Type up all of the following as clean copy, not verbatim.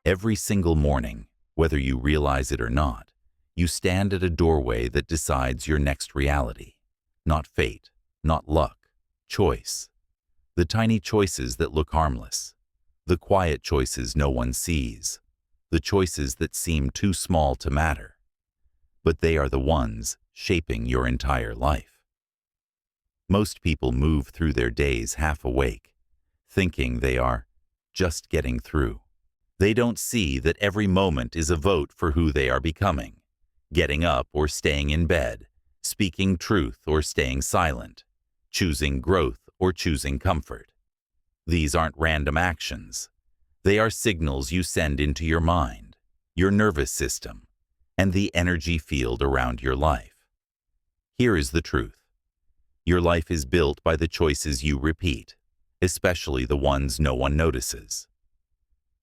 Every single morning, whether you realize it or not, you stand at a doorway that decides your next reality. Not fate, not luck, choice. The tiny choices that look harmless. The quiet choices no one sees. The choices that seem too small to matter. But they are the ones shaping your entire life. Most people move through their days half awake, thinking they are just getting through. They don't see that every moment is a vote for who they are becoming, getting up or staying in bed, speaking truth or staying silent, choosing growth or choosing comfort. These aren't random actions. They are signals you send into your mind, your nervous system, and the energy field around your life. Here is the truth. Your life is built by the choices you repeat, especially the ones no one notices.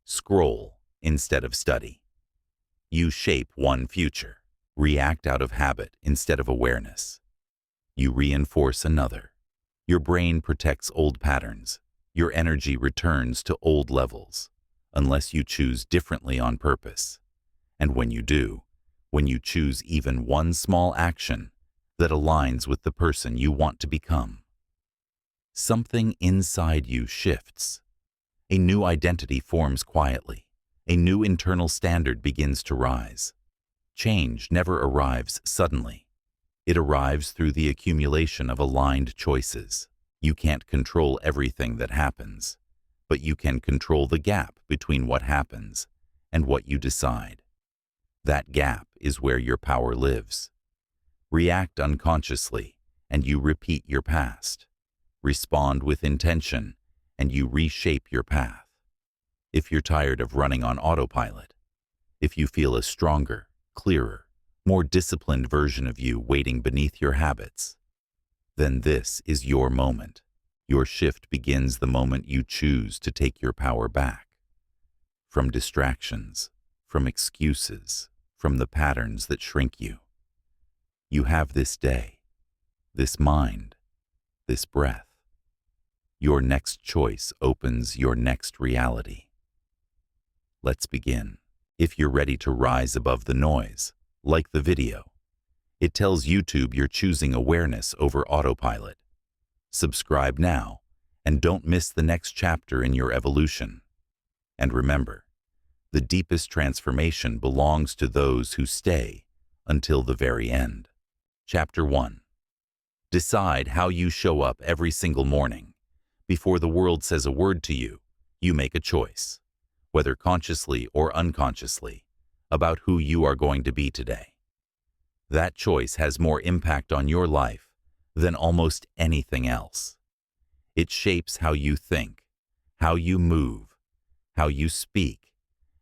Scroll instead of study. You shape one future. React out of habit instead of awareness. You reinforce another. Your brain protects old patterns. Your energy returns to old levels, unless you choose differently on purpose. And when you do, when you choose even one small action that aligns with the person you want to become, something inside you shifts. A new identity forms quietly. A new internal standard begins to rise. Change never arrives suddenly. It arrives through the accumulation of aligned choices. You can't control everything that happens, but you can control the gap between what happens and what you decide. That gap is where your power lives. React unconsciously, and you repeat your past. Respond with intention, and you reshape your path. If you're tired of running on autopilot, if you feel a stronger, clearer, more disciplined version of you waiting beneath your habits, then this is your moment. Your shift begins the moment you choose to take your power back. From distractions, from excuses, from the patterns that shrink you. You have this day, this mind, this breath. Your next choice opens your next reality. Let's begin. If you're ready to rise above the noise, like the video. It tells YouTube you're choosing awareness over autopilot. Subscribe now, and don't miss the next chapter in your evolution. And remember, the deepest transformation belongs to those who stay until the very end. Chapter 1. Decide how you show up every single morning. Before the world says a word to you, you make a choice, whether consciously or unconsciously, about who you are going to be today. That choice has more impact on your life than almost anything else. It shapes how you think, how you move, how you speak,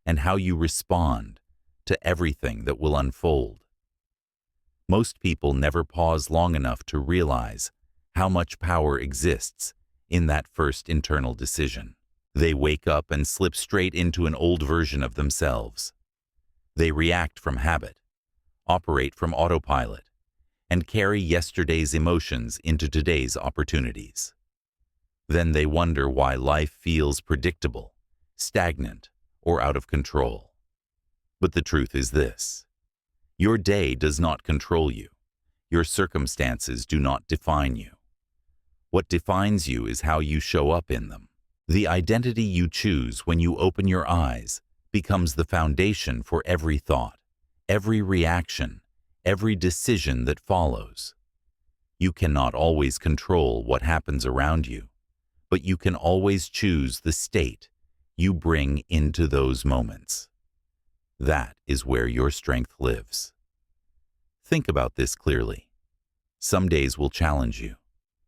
and how you respond to everything that will unfold. Most people never pause long enough to realize how much power exists in that first internal decision. They wake up and slip straight into an old version of themselves. They react from habit, operate from autopilot, and carry yesterday's emotions into today's opportunities. Then they wonder why life feels predictable, stagnant, or out of control. But the truth is this: your day does not control you. Your circumstances do not define you. What defines you is how you show up in them. The identity you choose when you open your eyes becomes the foundation for every thought, every reaction, every decision that follows. You cannot always control what happens around you, but you can always choose the state you bring into those moments. That is where your strength lives. Think about this clearly. Some days will challenge you.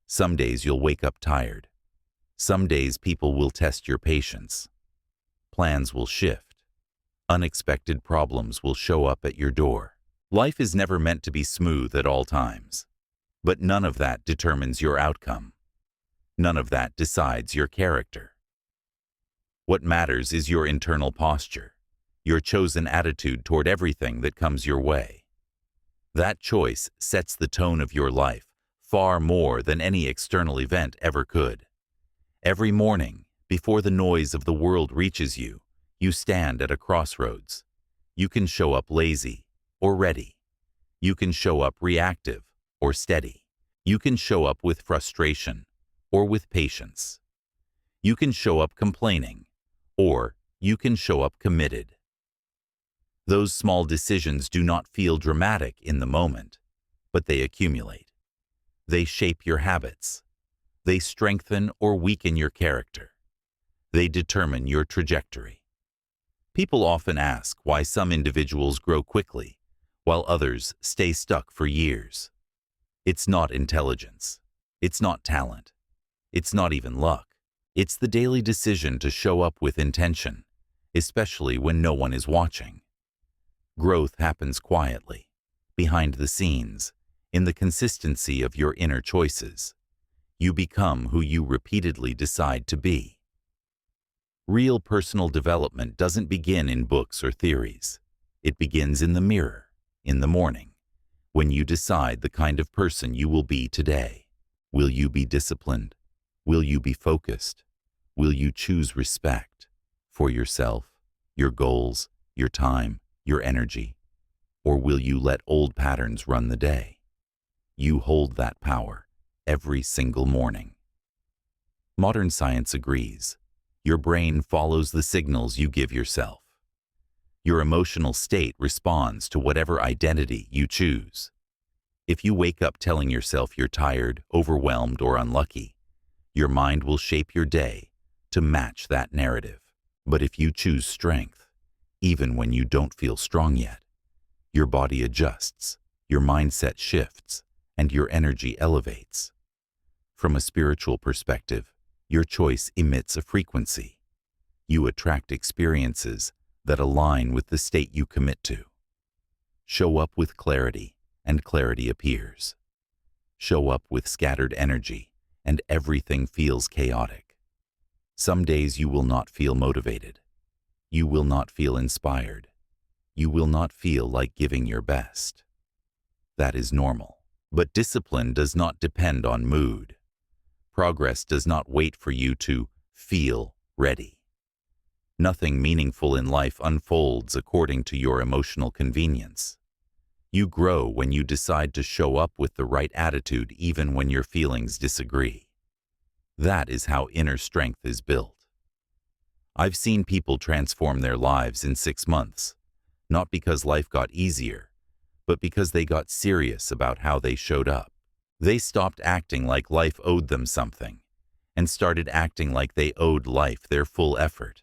Some days you'll wake up tired. Some days people will test your patience. Plans will shift. Unexpected problems will show up at your door. Life is never meant to be smooth at all times. But none of that determines your outcome. None of that decides your character. What matters is your internal posture, your chosen attitude toward everything that comes your way. That choice sets the tone of your life far more than any external event ever could. Every morning, before the noise of the world reaches you, You stand at a crossroads. You can show up lazy or ready. You can show up reactive or steady. You can show up with frustration or with patience. You can show up complaining, or you can show up committed. Those small decisions do not feel dramatic in the moment, but they accumulate. They shape your habits. They strengthen or weaken your character. They determine your trajectory. People often ask why some individuals grow quickly, while others stay stuck for years. It's not intelligence. It's not talent. It's not even luck. It's the daily decision to show up with intention, especially when no one is watching. Growth happens quietly, behind the scenes, in the consistency of your inner choices. You become who you repeatedly decide to be. Real personal development doesn't begin in books or theories. It begins in the mirror, in the morning, when you decide the kind of person you will be today. Will you be disciplined? Will you be focused? Will you choose respect for yourself, your goals, your time, your energy? Or will you let old patterns run the day? You hold that power every single morning. Modern science agrees. Your brain follows the signals you give yourself. Your emotional state responds to whatever identity you choose. If you wake up telling yourself you're tired, overwhelmed, or unlucky, your mind will shape your day to match that narrative. But if you choose strength, even when you don't feel strong yet, your body adjusts, your mindset shifts, and your energy elevates. From a spiritual perspective, your choice emits a frequency. You attract experiences that align with the state you commit to. Show up with clarity, and clarity appears. Show up with scattered energy, and everything feels chaotic. Some days you will not feel motivated. You will not feel inspired. You will not feel like giving your best. That is normal. But discipline does not depend on mood. Progress does not wait for you to feel ready. Nothing meaningful in life unfolds according to your emotional convenience. You grow when you decide to show up with the right attitude even when your feelings disagree. That is how inner strength is built. I've seen people transform their lives in 6 months, not because life got easier, but because they got serious about how they showed up. They stopped acting like life owed them something, and started acting like they owed life their full effort.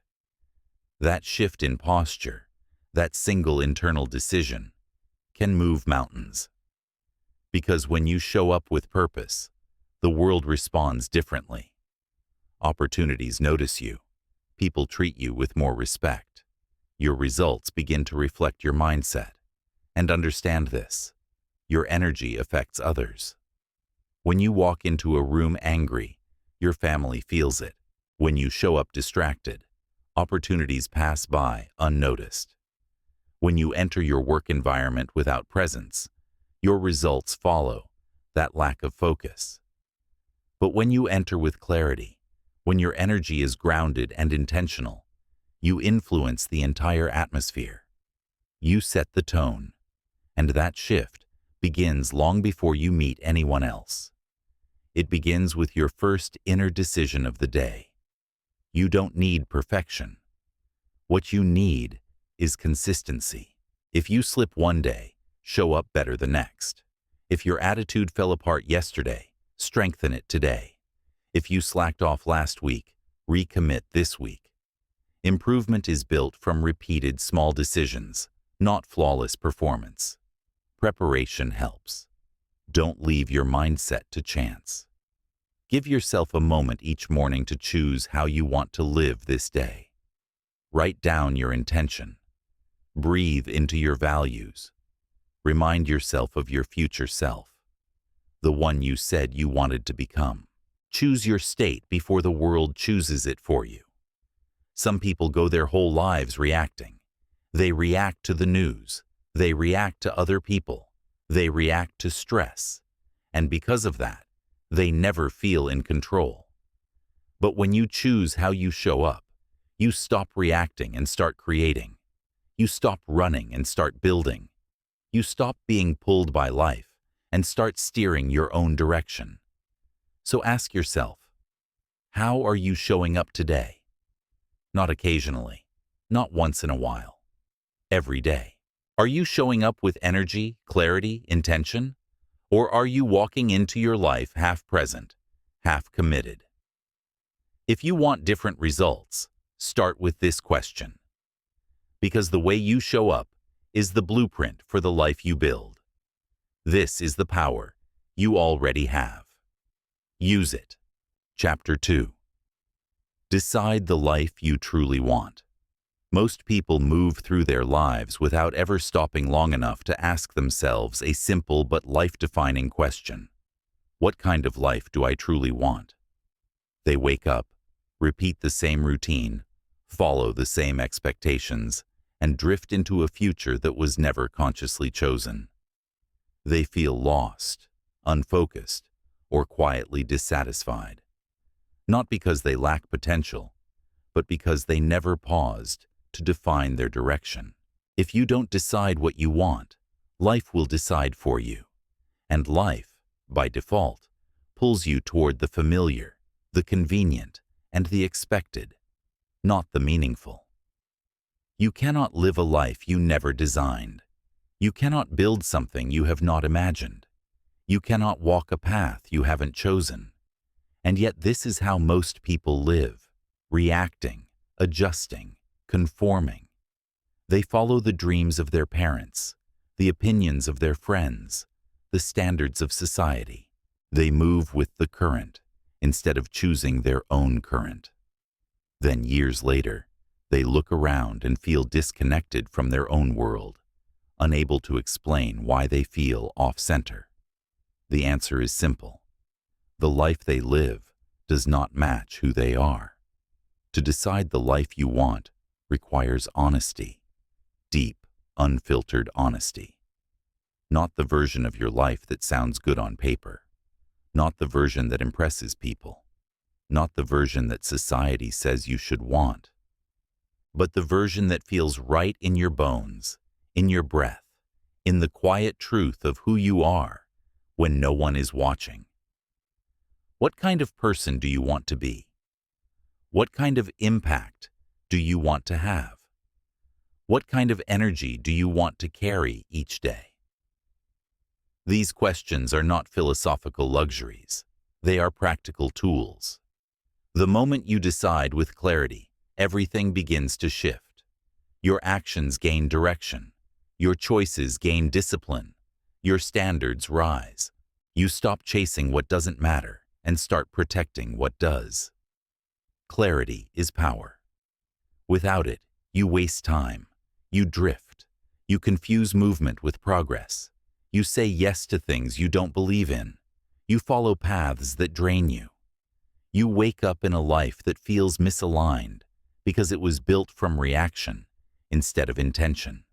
That shift in posture, that single internal decision, can move mountains. Because when you show up with purpose, the world responds differently. Opportunities notice you. People treat you with more respect. Your results begin to reflect your mindset. And understand this, your energy affects others. When you walk into a room angry, your family feels it. When you show up distracted, opportunities pass by unnoticed. When you enter your work environment without presence, your results follow that lack of focus. But when you enter with clarity, when your energy is grounded and intentional, you influence the entire atmosphere. You set the tone, and that shift begins long before you meet anyone else. It begins with your first inner decision of the day. You don't need perfection. What you need is consistency. If you slip one day, show up better the next. If your attitude fell apart yesterday, strengthen it today. If you slacked off last week, recommit this week. Improvement is built from repeated small decisions, not flawless performance. Preparation helps. Don't leave your mindset to chance. Give yourself a moment each morning to choose how you want to live this day. Write down your intention. Breathe into your values. Remind yourself of your future self, the one you said you wanted to become. Choose your state before the world chooses it for you. Some people go their whole lives reacting. They react to the news. They react to other people. They react to stress. And because of that, they never feel in control. But when you choose how you show up, You stop reacting and start creating. You stop running and start building. You stop being pulled by life and start steering your own direction. So ask yourself, how are you showing up today? Not occasionally, not once in a while. Every day. Are you showing up with energy, clarity, intention? Or are you walking into your life half present, half committed? If you want different results, start with this question. Because the way you show up is the blueprint for the life you build. This is the power you already have. Use it. Chapter 2. Decide the life you truly want. Most people move through their lives without ever stopping long enough to ask themselves a simple but life-defining question. What kind of life do I truly want? They wake up, repeat the same routine, follow the same expectations, and drift into a future that was never consciously chosen. They feel lost, unfocused, or quietly dissatisfied. Not because they lack potential, but because they never paused to define their direction. If you don't decide what you want, life will decide for you. And life, by default, pulls you toward the familiar, the convenient, and the expected, not the meaningful. You cannot live a life you never designed. You cannot build something you have not imagined. You cannot walk a path you haven't chosen. And yet this is how most people live, reacting, adjusting, conforming. They follow the dreams of their parents, the opinions of their friends, the standards of society. They move with the current instead of choosing their own current. Then years later, they look around and feel disconnected from their own world, unable to explain why they feel off-center. The answer is simple. The life they live does not match who they are. To decide the life you want requires honesty, deep, unfiltered honesty. Not the version of your life that sounds good on paper, not the version that impresses people, not the version that society says you should want, but the version that feels right in your bones, in your breath, in the quiet truth of who you are when no one is watching. What kind of person do you want to be? What kind of impact do you want to have? What kind of energy do you want to carry each day? These questions are not philosophical luxuries. They are practical tools. The moment you decide with clarity, everything begins to shift. Your actions gain direction. Your choices gain discipline. Your standards rise. You stop chasing what doesn't matter and start protecting what does. Clarity is power. Without it, you waste time. You drift. You confuse movement with progress. You say yes to things you don't believe in. You follow paths that drain you. You wake up in a life that feels misaligned because it was built from reaction instead of intention.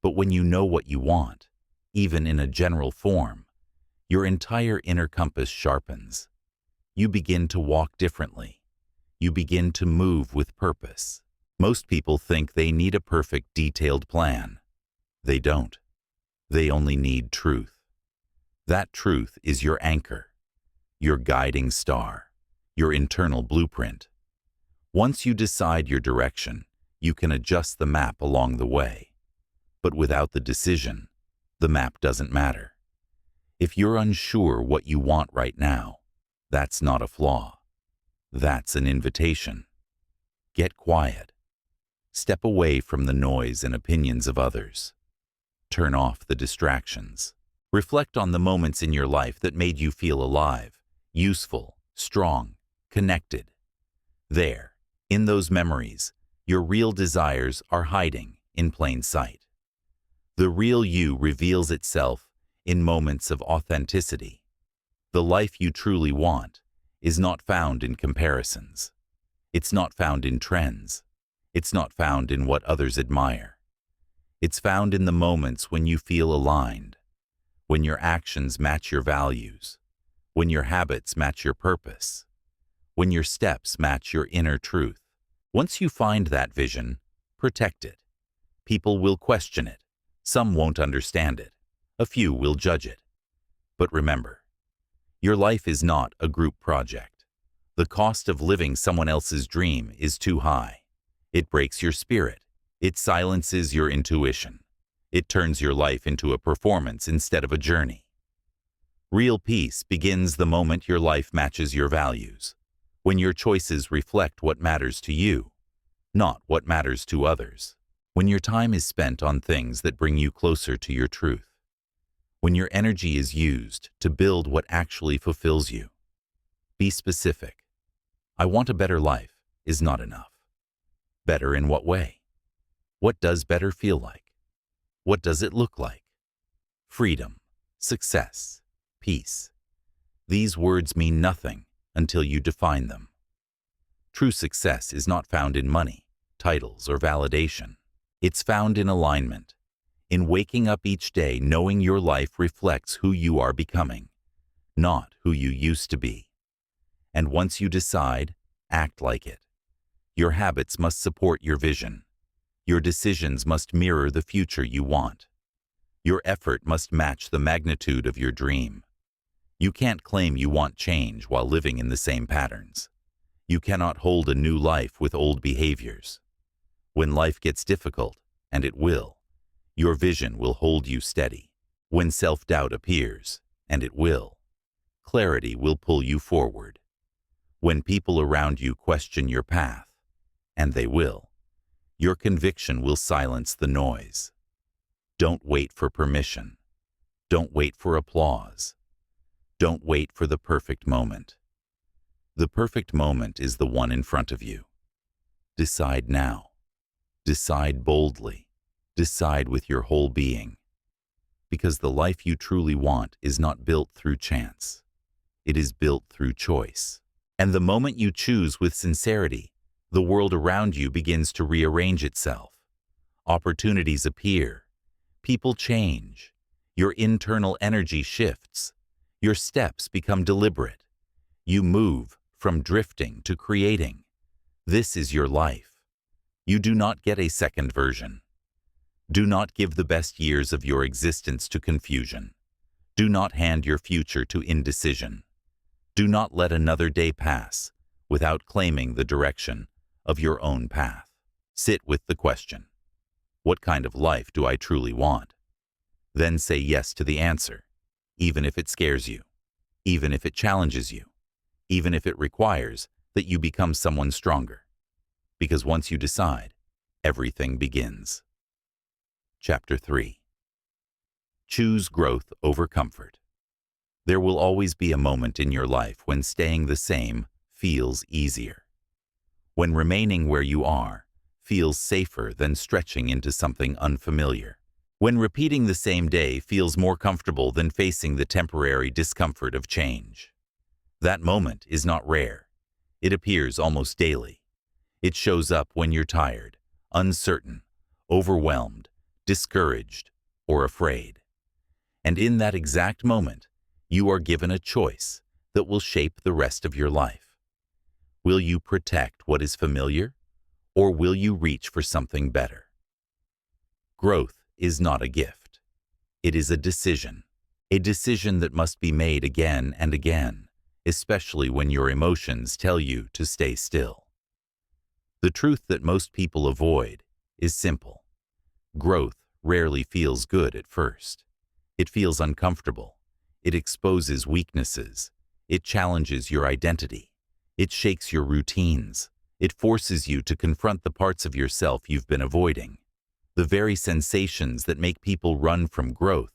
But when you know what you want, even in a general form, your entire inner compass sharpens. You begin to walk differently. You begin to move with purpose. Most people think they need a perfect, detailed plan. They don't. They only need truth. That truth is your anchor, your guiding star, your internal blueprint. Once you decide your direction, you can adjust the map along the way. But without the decision, the map doesn't matter. If you're unsure what you want right now, that's not a flaw. That's an invitation. Get quiet. Step away from the noise and opinions of others. Turn off the distractions. Reflect on the moments in your life that made you feel alive, useful, strong, connected. There, in those memories, your real desires are hiding in plain sight. The real you reveals itself in moments of authenticity. The life you truly want is not found in comparisons. It's not found in trends. It's not found in what others admire. It's found in the moments when you feel aligned, when your actions match your values, when your habits match your purpose, when your steps match your inner truth. Once you find that vision, protect it. People will question it. Some won't understand it. A few will judge it. But remember, your life is not a group project. The cost of living someone else's dream is too high. It breaks your spirit. It silences your intuition. It turns your life into a performance instead of a journey. Real peace begins the moment your life matches your values, when your choices reflect what matters to you, not what matters to others. When your time is spent on things that bring you closer to your truth. When your energy is used to build what actually fulfills you. Be specific. I want a better life is not enough. Better in what way? What does better feel like? What does it look like? Freedom, success, peace. These words mean nothing until you define them. True success is not found in money, titles, or validation. It's found in alignment, in waking up each day knowing your life reflects who you are becoming, not who you used to be. And once you decide, act like it. Your habits must support your vision. Your decisions must mirror the future you want. Your effort must match the magnitude of your dream. You can't claim you want change while living in the same patterns. You cannot hold a new life with old behaviors. When life gets difficult, and it will, your vision will hold you steady. When self-doubt appears, and it will, clarity will pull you forward. When people around you question your path, and they will, your conviction will silence the noise. Don't wait for permission. Don't wait for applause. Don't wait for the perfect moment. The perfect moment is the one in front of you. Decide now. Decide boldly. Decide with your whole being. Because the life you truly want is not built through chance. It is built through choice. And the moment you choose with sincerity, the world around you begins to rearrange itself. Opportunities appear. People change. Your internal energy shifts. Your steps become deliberate. You move from drifting to creating. This is your life. You do not get a second version. Do not give the best years of your existence to confusion. Do not hand your future to indecision. Do not let another day pass without claiming the direction of your own path. Sit with the question, what kind of life do I truly want? Then say yes to the answer, even if it scares you, even if it challenges you, even if it requires that you become someone stronger. Because once you decide, everything begins. Chapter 3. Choose growth over comfort. There will always be a moment in your life when staying the same feels easier. When remaining where you are feels safer than stretching into something unfamiliar. When repeating the same day feels more comfortable than facing the temporary discomfort of change. That moment is not rare. It appears almost daily. It shows up when you're tired, uncertain, overwhelmed, discouraged, or afraid. And in that exact moment, you are given a choice that will shape the rest of your life. Will you protect what is familiar, or will you reach for something better? Growth is not a gift. It is a decision that must be made again and again, especially when your emotions tell you to stay still. The truth that most people avoid is simple. Growth rarely feels good at first. It feels uncomfortable. It exposes weaknesses. It challenges your identity. It shakes your routines. It forces you to confront the parts of yourself you've been avoiding. The very sensations that make people run from growth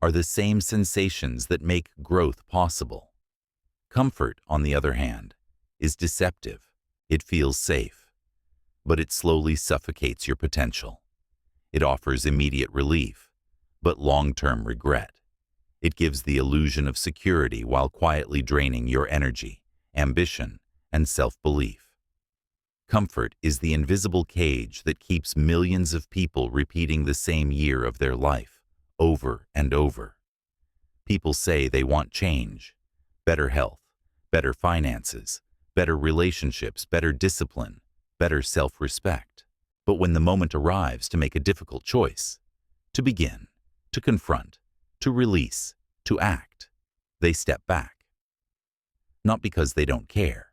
are the same sensations that make growth possible. Comfort, on the other hand, is deceptive. It feels safe, but it slowly suffocates your potential. It offers immediate relief, but long-term regret. It gives the illusion of security while quietly draining your energy, ambition, and self-belief. Comfort is the invisible cage that keeps millions of people repeating the same year of their life, over and over. People say they want change, better health, better finances, better relationships, better discipline, better self-respect. But when the moment arrives to make a difficult choice, to begin, to confront, to release, to act, they step back. Not because they don't care,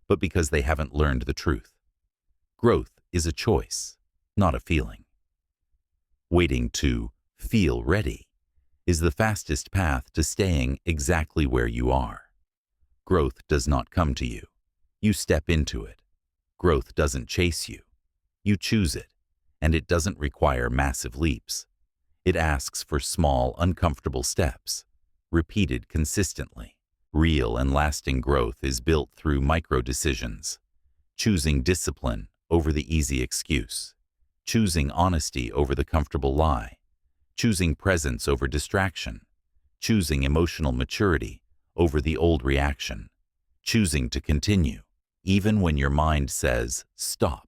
but because they haven't learned the truth. Growth is a choice, not a feeling. Waiting to feel ready is the fastest path to staying exactly where you are. Growth does not come to you. You step into it. Growth doesn't chase you. You choose it, and it doesn't require massive leaps. It asks for small, uncomfortable steps, repeated consistently. Real and lasting growth is built through micro-decisions, choosing discipline over the easy excuse, choosing honesty over the comfortable lie, choosing presence over distraction, choosing emotional maturity over the old reaction, choosing to continue, even when your mind says, stop.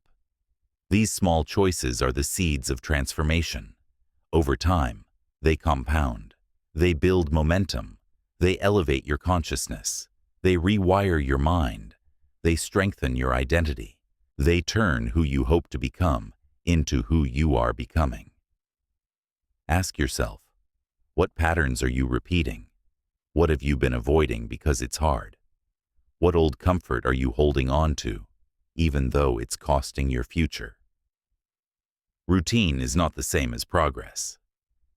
These small choices are the seeds of transformation. Over time, they compound. They build momentum. They elevate your consciousness. They rewire your mind. They strengthen your identity. They turn who you hope to become into who you are becoming. Ask yourself, what patterns are you repeating? What have you been avoiding because it's hard? What old comfort are you holding on to, even though it's costing your future? Routine is not the same as progress.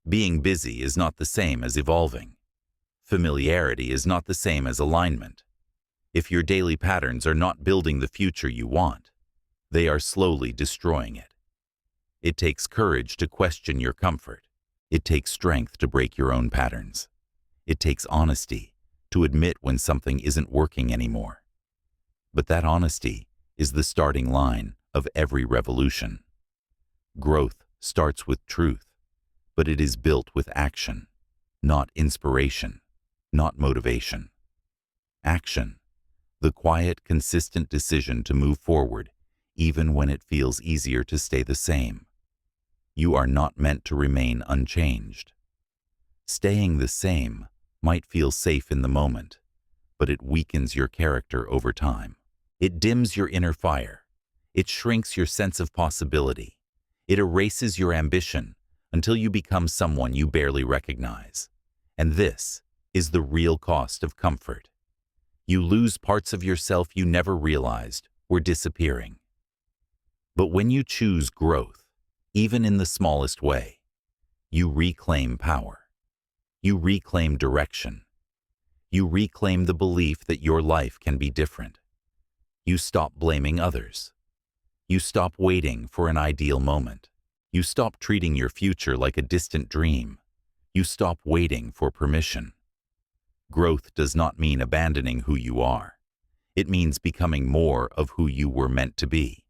Being busy is not the same as evolving. Familiarity is not the same as alignment. If your daily patterns are not building the future you want, they are slowly destroying it. It takes courage to question your comfort. It takes strength to break your own patterns. It takes honesty to admit when something isn't working anymore. But that honesty is the starting line of every revolution. Growth starts with truth, but it is built with action, not inspiration, not motivation. Action, the quiet, consistent decision to move forward, even when it feels easier to stay the same. You are not meant to remain unchanged. Staying the same might feel safe in the moment, but it weakens your character over time. It dims your inner fire. It shrinks your sense of possibility. It erases your ambition until you become someone you barely recognize. And this is the real cost of comfort. You lose parts of yourself you never realized were disappearing. But when you choose growth, even in the smallest way, you reclaim power. You reclaim direction. You reclaim the belief that your life can be different. You stop blaming others. You stop waiting for an ideal moment. You stop treating your future like a distant dream. You stop waiting for permission. Growth does not mean abandoning who you are. It means becoming more of who you were meant to be.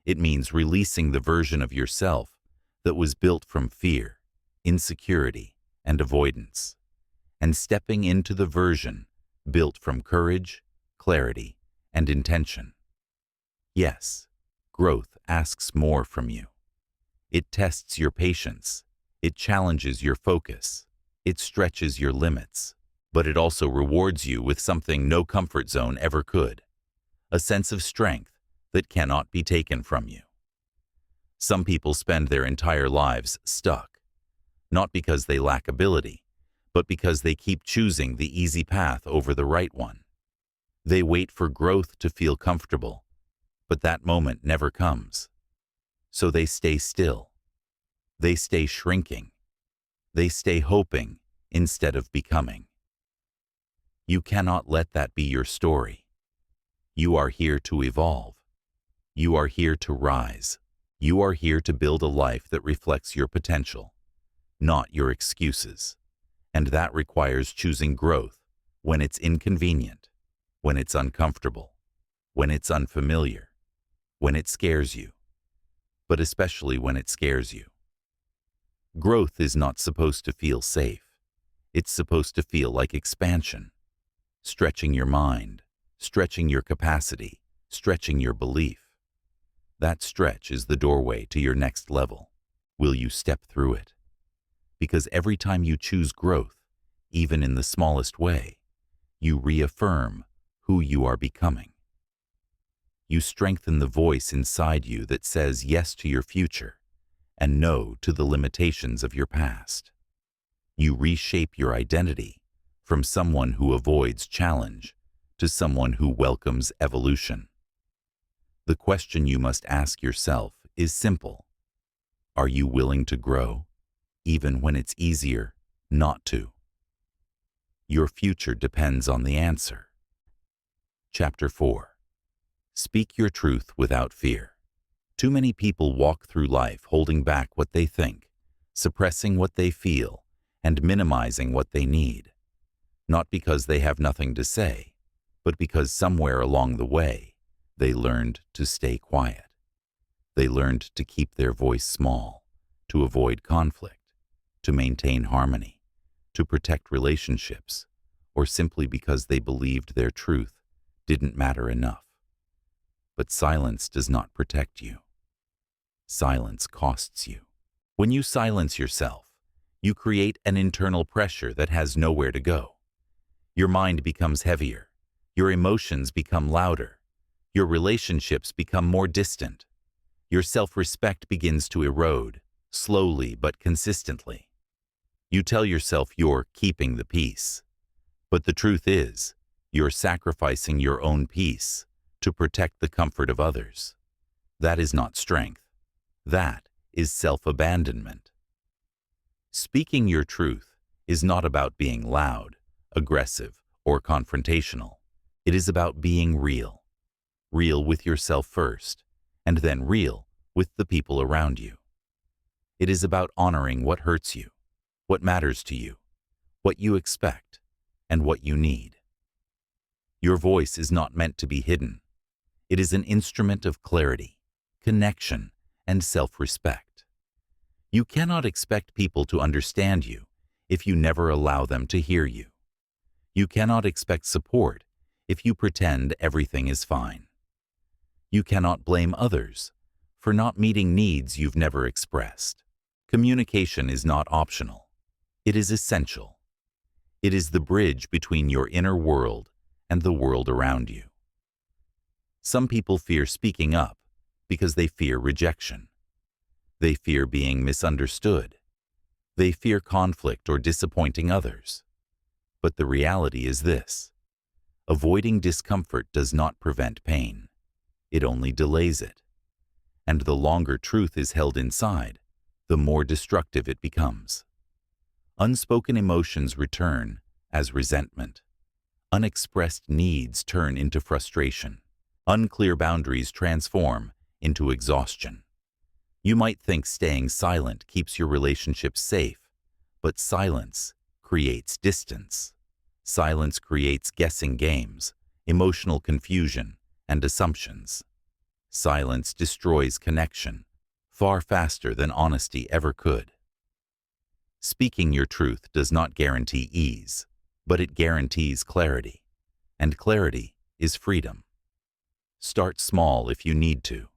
It means releasing the version of yourself that was built from fear, insecurity, and avoidance, and stepping into the version built from courage, clarity, and intention. Yes, growth asks more from you. It tests your patience. It challenges your focus. It stretches your limits. But it also rewards you with something no comfort zone ever could, a sense of strength that cannot be taken from you. Some people spend their entire lives stuck, not because they lack ability, but because they keep choosing the easy path over the right one. They wait for growth to feel comfortable, but that moment never comes. So they stay still. They stay shrinking. They stay hoping instead of becoming. You cannot let that be your story. You are here to evolve. You are here to rise. You are here to build a life that reflects your potential, not your excuses. And that requires choosing growth when it's inconvenient, when it's uncomfortable, when it's unfamiliar, when it scares you, but especially when it scares you. Growth is not supposed to feel safe. It's supposed to feel like expansion. Stretching your mind, stretching your capacity, stretching your belief. That stretch is the doorway to your next level. Will you step through it? Because every time you choose growth, even in the smallest way, you reaffirm who you are becoming. You strengthen the voice inside you that says yes to your future and no to the limitations of your past. You reshape your identity from someone who avoids challenge to someone who welcomes evolution. The question you must ask yourself is simple. Are you willing to grow, even when it's easier not to? Your future depends on the answer. Chapter 4. Speak your truth without fear. Too many people walk through life holding back what they think, suppressing what they feel, and minimizing what they need. Not because they have nothing to say, but because somewhere along the way, they learned to stay quiet. They learned to keep their voice small, to avoid conflict, to maintain harmony, to protect relationships, or simply because they believed their truth didn't matter enough. But silence does not protect you. Silence costs you. When you silence yourself, you create an internal pressure that has nowhere to go. Your mind becomes heavier, your emotions become louder, your relationships become more distant. Your self-respect begins to erode, slowly but consistently. You tell yourself you're keeping the peace. But the truth is, you're sacrificing your own peace to protect the comfort of others. That is not strength. That is self-abandonment. Speaking your truth is not about being loud, aggressive, or confrontational. It is about being real. Real with yourself first, and then real with the people around you. It is about honoring what hurts you, what matters to you, what you expect, and what you need. Your voice is not meant to be hidden. It is an instrument of clarity, connection, and self-respect. You cannot expect people to understand you if you never allow them to hear you. You cannot expect support if you pretend everything is fine. You cannot blame others for not meeting needs you've never expressed. Communication is not optional. It is essential. It is the bridge between your inner world and the world around you. Some people fear speaking up because they fear rejection. They fear being misunderstood. They fear conflict or disappointing others. But the reality is this: avoiding discomfort does not prevent pain. It only delays it. And the longer truth is held inside, the more destructive it becomes. Unspoken emotions return as resentment. Unexpressed needs turn into frustration. Unclear boundaries transform into exhaustion. You might think staying silent keeps your relationship safe, but silence creates distance. Silence creates guessing games, emotional confusion, and assumptions. Silence destroys connection far faster than honesty ever could. Speaking your truth does not guarantee ease, but it guarantees clarity, and clarity is freedom. Start small if you need to.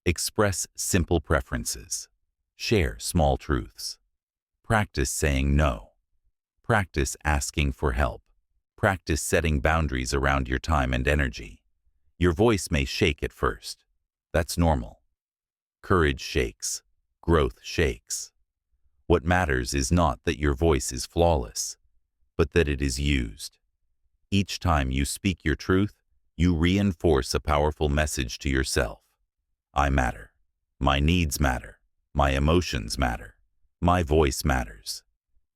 Express simple preferences. Share small truths. Practice saying no. Practice asking for help. Practice setting boundaries around your time and energy. Your voice may shake at first. That's normal. Courage shakes. Growth shakes. What matters is not that your voice is flawless, but that it is used. Each time you speak your truth, you reinforce a powerful message to yourself. I matter. My needs matter. My emotions matter. My voice matters.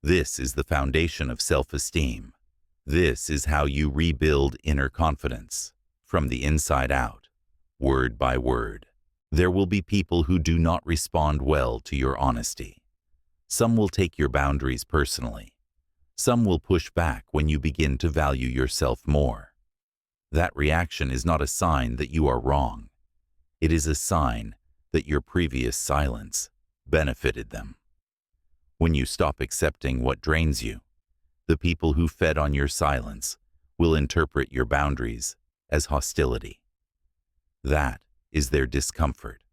This is the foundation of self-esteem. This is how you rebuild inner confidence, from the inside out, word by word. There will be people who do not respond well to your honesty. Some will take your boundaries personally. Some will push back when you begin to value yourself more. That reaction is not a sign that you are wrong. It is a sign that your previous silence benefited them. When you stop accepting what drains you, the people who fed on your silence will interpret your boundaries as hostility. That is their discomfort,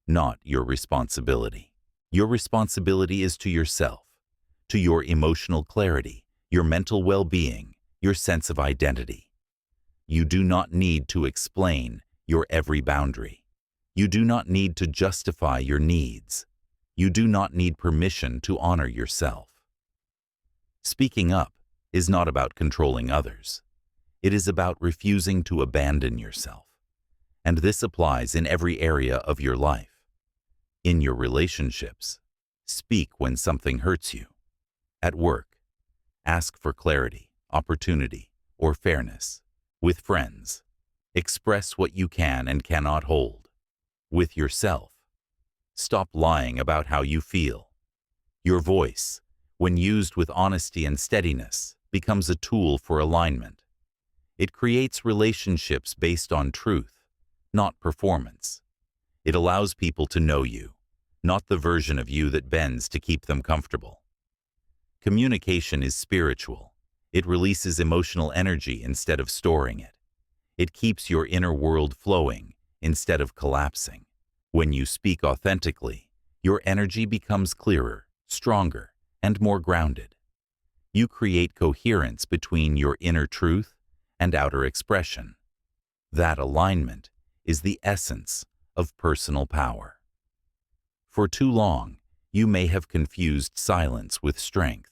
not your responsibility. Your responsibility is to yourself, to your emotional clarity, your mental well-being, your sense of identity. You do not need to explain your every boundary. You do not need to justify your needs. You do not need permission to honor yourself. Speaking up is not about controlling others. It is about refusing to abandon yourself. And this applies in every area of your life. In your relationships, speak when something hurts you. At work, ask for clarity, opportunity, or fairness. With friends, express what you can and cannot hold. With yourself, stop lying about how you feel. Your voice, when used with honesty and steadiness, becomes a tool for alignment. It creates relationships based on truth, not performance. It allows people to know you, not the version of you that bends to keep them comfortable. Communication is spiritual. It releases emotional energy instead of storing it. It keeps your inner world flowing instead of collapsing. When you speak authentically, your energy becomes clearer, stronger, and more grounded. You create coherence between your inner truth and outer expression. That alignment is the essence of personal power. For too long, you may have confused silence with strength.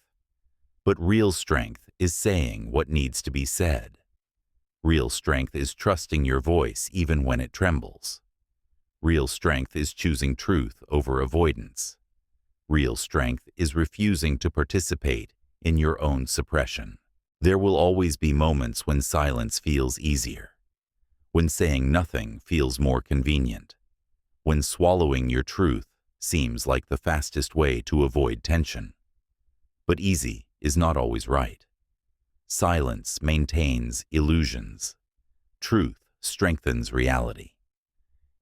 But real strength is saying what needs to be said. Real strength is trusting your voice even when it trembles. Real strength is choosing truth over avoidance. Real strength is refusing to participate in your own suppression. There will always be moments when silence feels easier, when saying nothing feels more convenient, when swallowing your truth seems like the fastest way to avoid tension. But easy is not always right. Silence maintains illusions. Truth strengthens reality.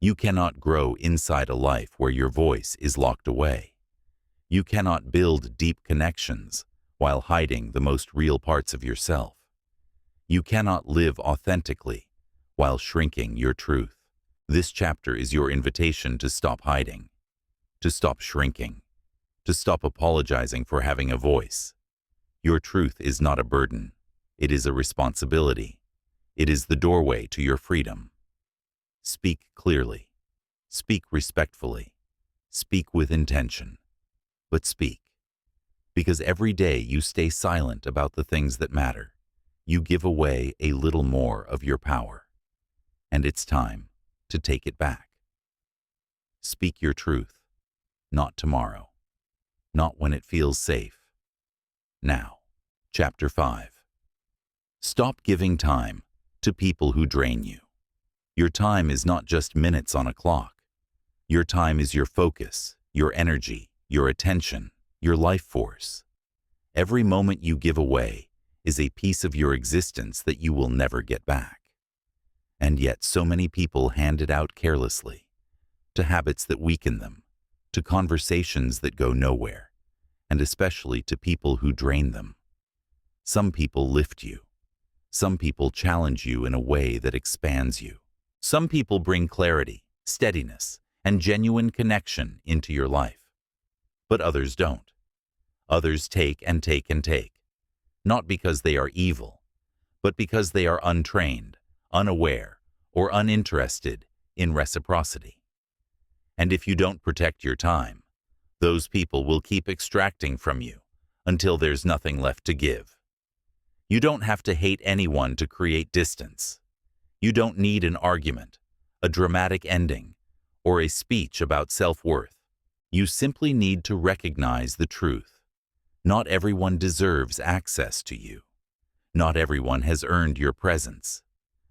You cannot grow inside a life where your voice is locked away. You cannot build deep connections while hiding the most real parts of yourself. You cannot live authentically while shrinking your truth. This chapter is your invitation to stop hiding, to stop shrinking, to stop apologizing for having a voice. Your truth is not a burden. It is a responsibility. It is the doorway to your freedom. Speak clearly. Speak respectfully. Speak with intention. But speak. Because every day you stay silent about the things that matter, you give away a little more of your power. And it's time to take it back. Speak your truth. Not tomorrow. Not when it feels safe. Now. Chapter 5. Stop giving time to people who drain you. Your time is not just minutes on a clock. Your time is your focus, your energy, your attention, your life force. Every moment you give away is a piece of your existence that you will never get back. And yet so many people hand it out carelessly, to habits that weaken them, to conversations that go nowhere, and especially to people who drain them. Some people lift you. Some people challenge you in a way that expands you. Some people bring clarity, steadiness, and genuine connection into your life. But others don't. Others take and take and take, not because they are evil, but because they are untrained, unaware, or uninterested in reciprocity. And if you don't protect your time, those people will keep extracting from you until there's nothing left to give. You don't have to hate anyone to create distance. You don't need an argument, a dramatic ending, or a speech about self-worth. You simply need to recognize the truth. Not everyone deserves access to you. Not everyone has earned your presence.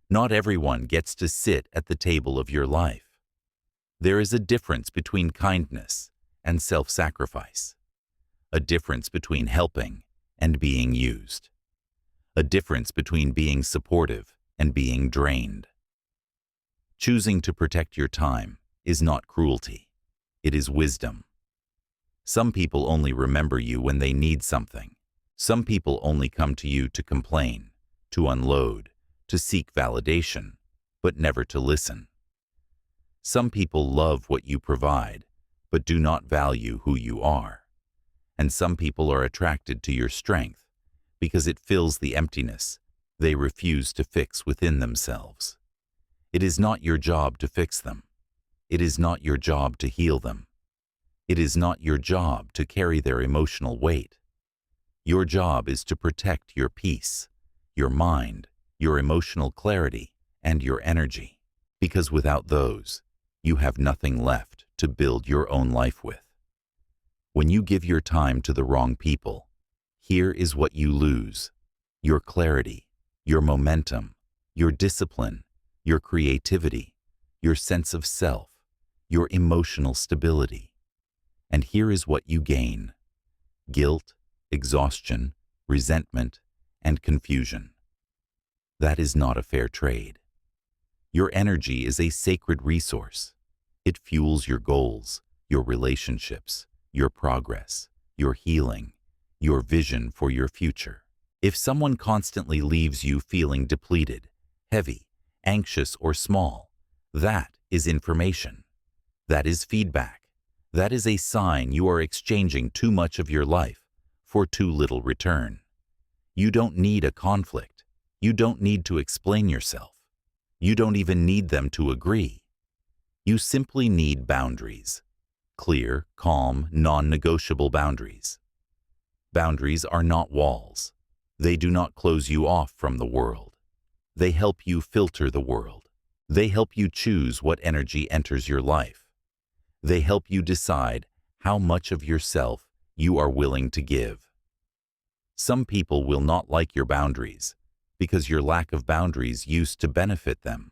Not everyone gets to sit at the table of your life. There is a difference between kindness and self-sacrifice. A difference between helping and being used. A difference between being supportive and being drained. Choosing to protect your time is not cruelty. It is wisdom. Some people only remember you when they need something. Some people only come to you to complain, to unload, to seek validation, but never to listen. Some people love what you provide, but do not value who you are. And some people are attracted to your strength because it fills the emptiness they refuse to fix within themselves. It is not your job to fix them. It is not your job to heal them. It is not your job to carry their emotional weight. Your job is to protect your peace, your mind, your emotional clarity, and your energy, because without those, you have nothing left to build your own life with. When you give your time to the wrong people, here is what you lose: your clarity, your momentum, your discipline, your creativity, your sense of self, your emotional stability. And here is what you gain: guilt, exhaustion, resentment, and confusion. That is not a fair trade. Your energy is a sacred resource. It fuels your goals, your relationships, your progress, your healing, your vision for your future. If someone constantly leaves you feeling depleted, heavy, anxious, or small, that is information. That is feedback. That is a sign you are exchanging too much of your life for too little return. You don't need a conflict. You don't need to explain yourself. You don't even need them to agree. You simply need boundaries. Clear, calm, non-negotiable boundaries. Boundaries are not walls. They do not close you off from the world. They help you filter the world. They help you choose what energy enters your life. They help you decide how much of yourself you are willing to give. Some people will not like your boundaries because your lack of boundaries used to benefit them.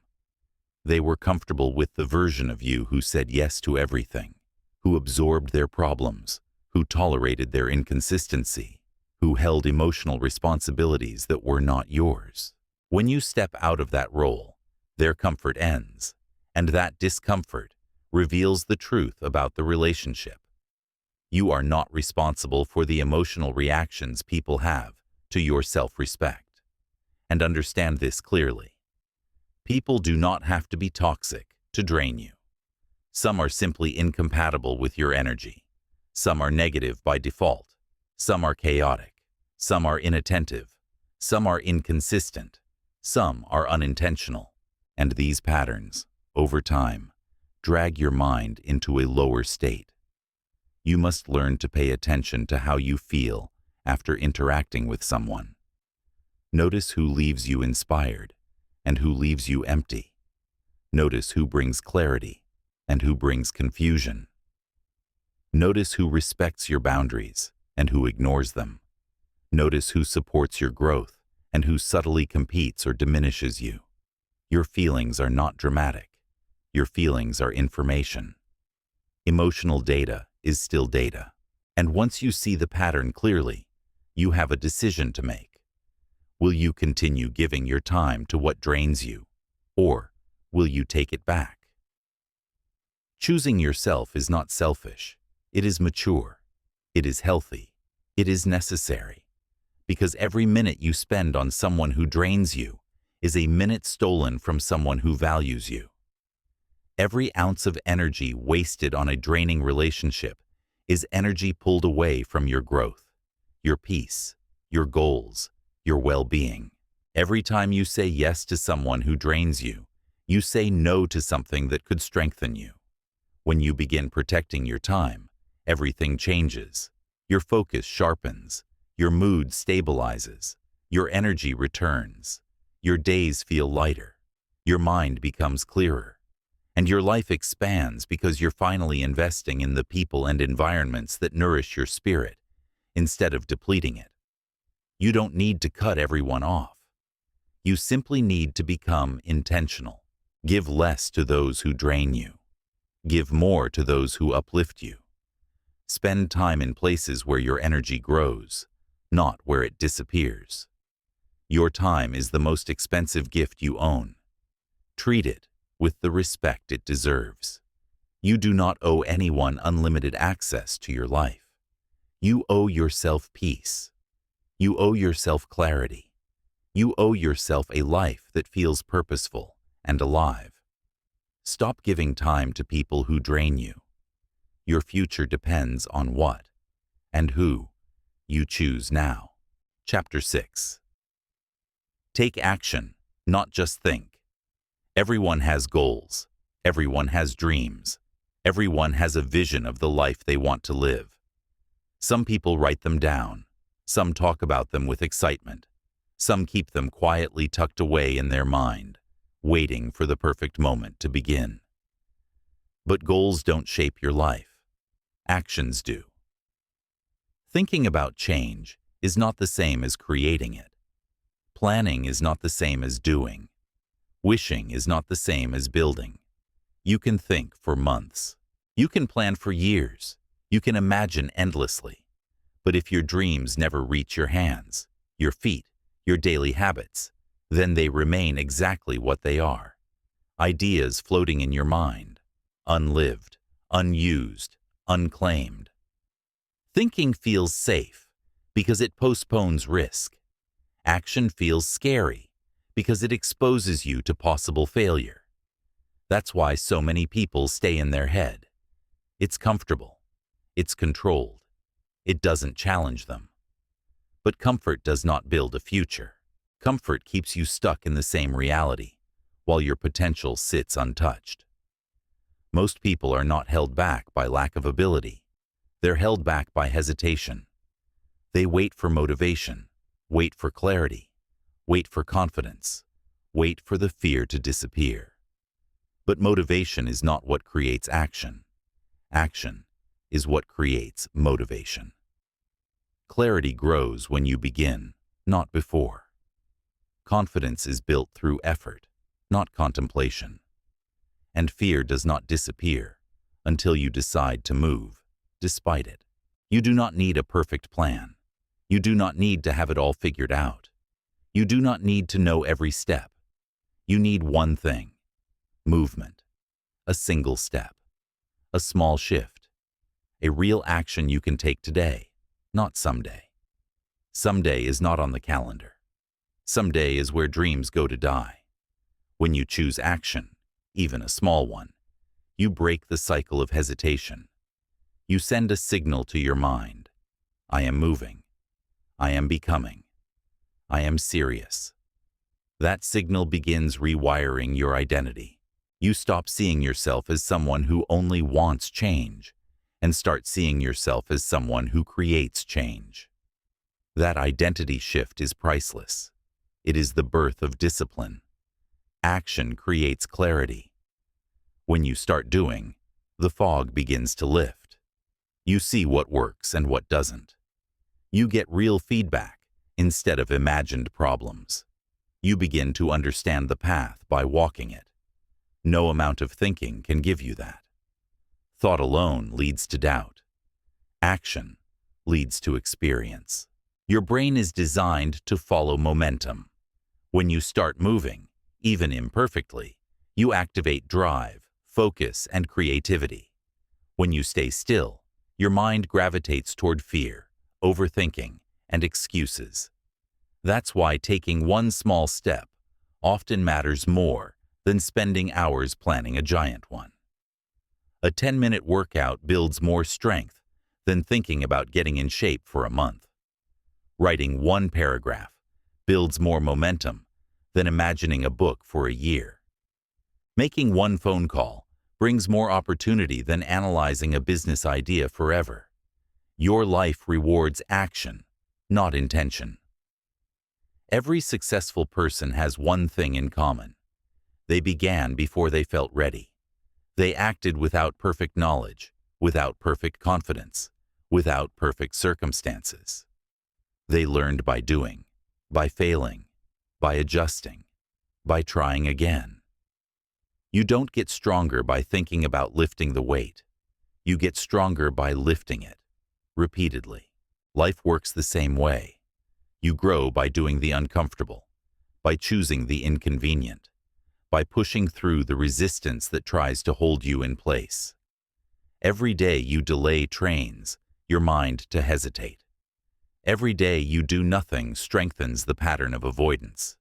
They were comfortable with the version of you who said yes to everything, who absorbed their problems, who tolerated their inconsistency, who held emotional responsibilities that were not yours. When you step out of that role, their comfort ends, and that discomfort reveals the truth about the relationship. You are not responsible for the emotional reactions people have to your self-respect. And understand this clearly. People do not have to be toxic to drain you. Some are simply incompatible with your energy. Some are negative by default. Some are chaotic. Some are inattentive. Some are inconsistent. Some are unintentional. And these patterns, over time, drag your mind into a lower state. You must learn to pay attention to how you feel after interacting with someone. Notice who leaves you inspired and who leaves you empty. Notice who brings clarity and who brings confusion. Notice who respects your boundaries and who ignores them. Notice who supports your growth and who subtly competes or diminishes you. Your feelings are not dramatic. Your feelings are information. Emotional data is still data. And once you see the pattern clearly, you have a decision to make. Will you continue giving your time to what drains you, or will you take it back? Choosing yourself is not selfish. It is mature. It is healthy. It is necessary. Because every minute you spend on someone who drains you is a minute stolen from someone who values you. Every ounce of energy wasted on a draining relationship is energy pulled away from your growth, your peace, your goals, your well-being. Every time you say yes to someone who drains you, you say no to something that could strengthen you. When you begin protecting your time, everything changes. Your focus sharpens, your mood stabilizes, your energy returns, your days feel lighter, your mind becomes clearer, and your life expands because you're finally investing in the people and environments that nourish your spirit instead of depleting it. You don't need to cut everyone off. You simply need to become intentional. Give less to those who drain you. Give more to those who uplift you. Spend time in places where your energy grows, not where it disappears. Your time is the most expensive gift you own. Treat it with the respect it deserves. You do not owe anyone unlimited access to your life. You owe yourself peace. You owe yourself clarity. You owe yourself a life that feels purposeful and alive. Stop giving time to people who drain you. Your future depends on what and who you choose now. Chapter 6. Take action, not just think. Everyone has goals. Everyone has dreams. Everyone has a vision of the life they want to live. Some people write them down. Some talk about them with excitement. Some keep them quietly tucked away in their mind, waiting for the perfect moment to begin. But goals don't shape your life. Actions do. Thinking about change is not the same as creating it. Planning is not the same as doing. Wishing is not the same as building. You can think for months. You can plan for years. You can imagine endlessly. But if your dreams never reach your hands, your feet, your daily habits, then they remain exactly what they are. Ideas floating in your mind, unlived, unused, unclaimed. Thinking feels safe because it postpones risk. Action feels scary because it exposes you to possible failure. That's why so many people stay in their head. It's comfortable. It's controlled. It doesn't challenge them. But comfort does not build a future. Comfort keeps you stuck in the same reality, while your potential sits untouched. Most people are not held back by lack of ability. They're held back by hesitation. They wait for motivation, wait for clarity, wait for confidence, wait for the fear to disappear. But motivation is not what creates action. Action is what creates motivation. Clarity grows when you begin, not before. Confidence is built through effort, not contemplation. And fear does not disappear until you decide to move, despite it. You do not need a perfect plan. You do not need to have it all figured out. You do not need to know every step. You need one thing: movement. A single step. A small shift. A real action you can take today, not someday. Someday is not on the calendar. Someday is where dreams go to die. When you choose action, even a small one, you break the cycle of hesitation. You send a signal to your mind. I am moving. I am becoming. I am serious. That signal begins rewiring your identity. You stop seeing yourself as someone who only wants change and start seeing yourself as someone who creates change. That identity shift is priceless. It is the birth of discipline. Action creates clarity. When you start doing, the fog begins to lift. You see what works and what doesn't. You get real feedback instead of imagined problems. You begin to understand the path by walking it. No amount of thinking can give you that. Thought alone leads to doubt. Action leads to experience. Your brain is designed to follow momentum. When you start moving, even imperfectly, you activate drive, focus, and creativity. When you stay still, your mind gravitates toward fear, overthinking, and excuses. That's why taking one small step often matters more than spending hours planning a giant one. A 10-minute workout builds more strength than thinking about getting in shape for a month. Writing one paragraph builds more momentum than imagining a book for a year. Making one phone call brings more opportunity than analyzing a business idea forever. Your life rewards action, not intention. Every successful person has one thing in common. They began before they felt ready. They acted without perfect knowledge, without perfect confidence, without perfect circumstances. They learned by doing, by failing, by adjusting, by trying again. You don't get stronger by thinking about lifting the weight. You get stronger by lifting it, repeatedly. Life works the same way. You grow by doing the uncomfortable, by choosing the inconvenient, by pushing through the resistance that tries to hold you in place. Every day you delay trains your mind to hesitate. Every day you do nothing strengthens the pattern of avoidance.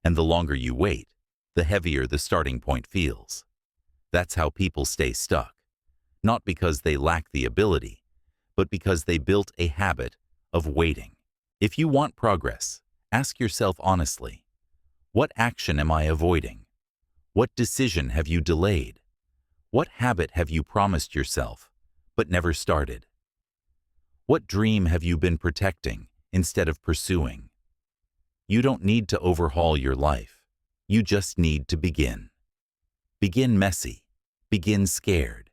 And the longer you wait, the heavier the starting point feels. That's how people stay stuck, not because they lack the ability, but because they built a habit of waiting. If you want progress, ask yourself honestly, what action am I avoiding? What decision have you delayed? What habit have you promised yourself, but never started? What dream have you been protecting instead of pursuing? You don't need to overhaul your life. You just need to begin. Begin messy. Begin scared.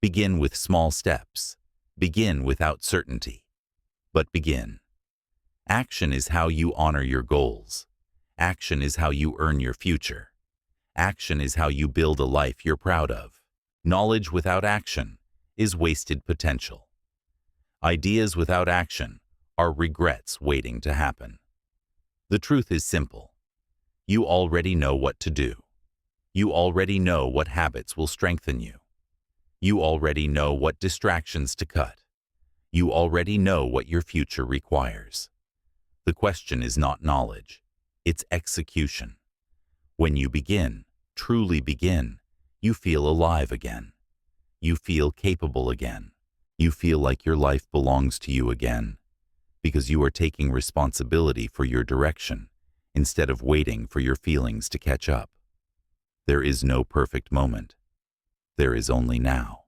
Begin with small steps. Begin without certainty. But begin. Action is how you honor your goals. Action is how you earn your future. Action is how you build a life you're proud of. Knowledge without action is wasted potential. Ideas without action are regrets waiting to happen. The truth is simple. You already know what to do. You already know what habits will strengthen you. You already know what distractions to cut. You already know what your future requires. The question is not knowledge, it's execution. When you begin, truly begin, you feel alive again. You feel capable again. You feel like your life belongs to you again, because you are taking responsibility for your direction instead of waiting for your feelings to catch up. There is no perfect moment. There is only now.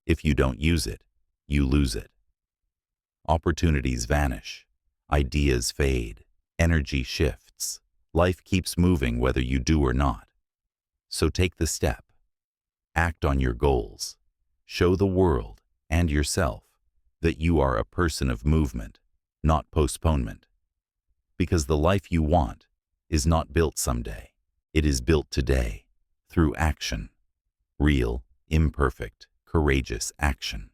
If you don't use it, you lose it. Opportunities vanish. Ideas fade. Energy shifts. Life keeps moving whether you do or not. So take the step. Act on your goals. Show the world and yourself that you are a person of movement, not postponement. Because the life you want is not built someday. It is built today, through action. Real, imperfect, courageous action.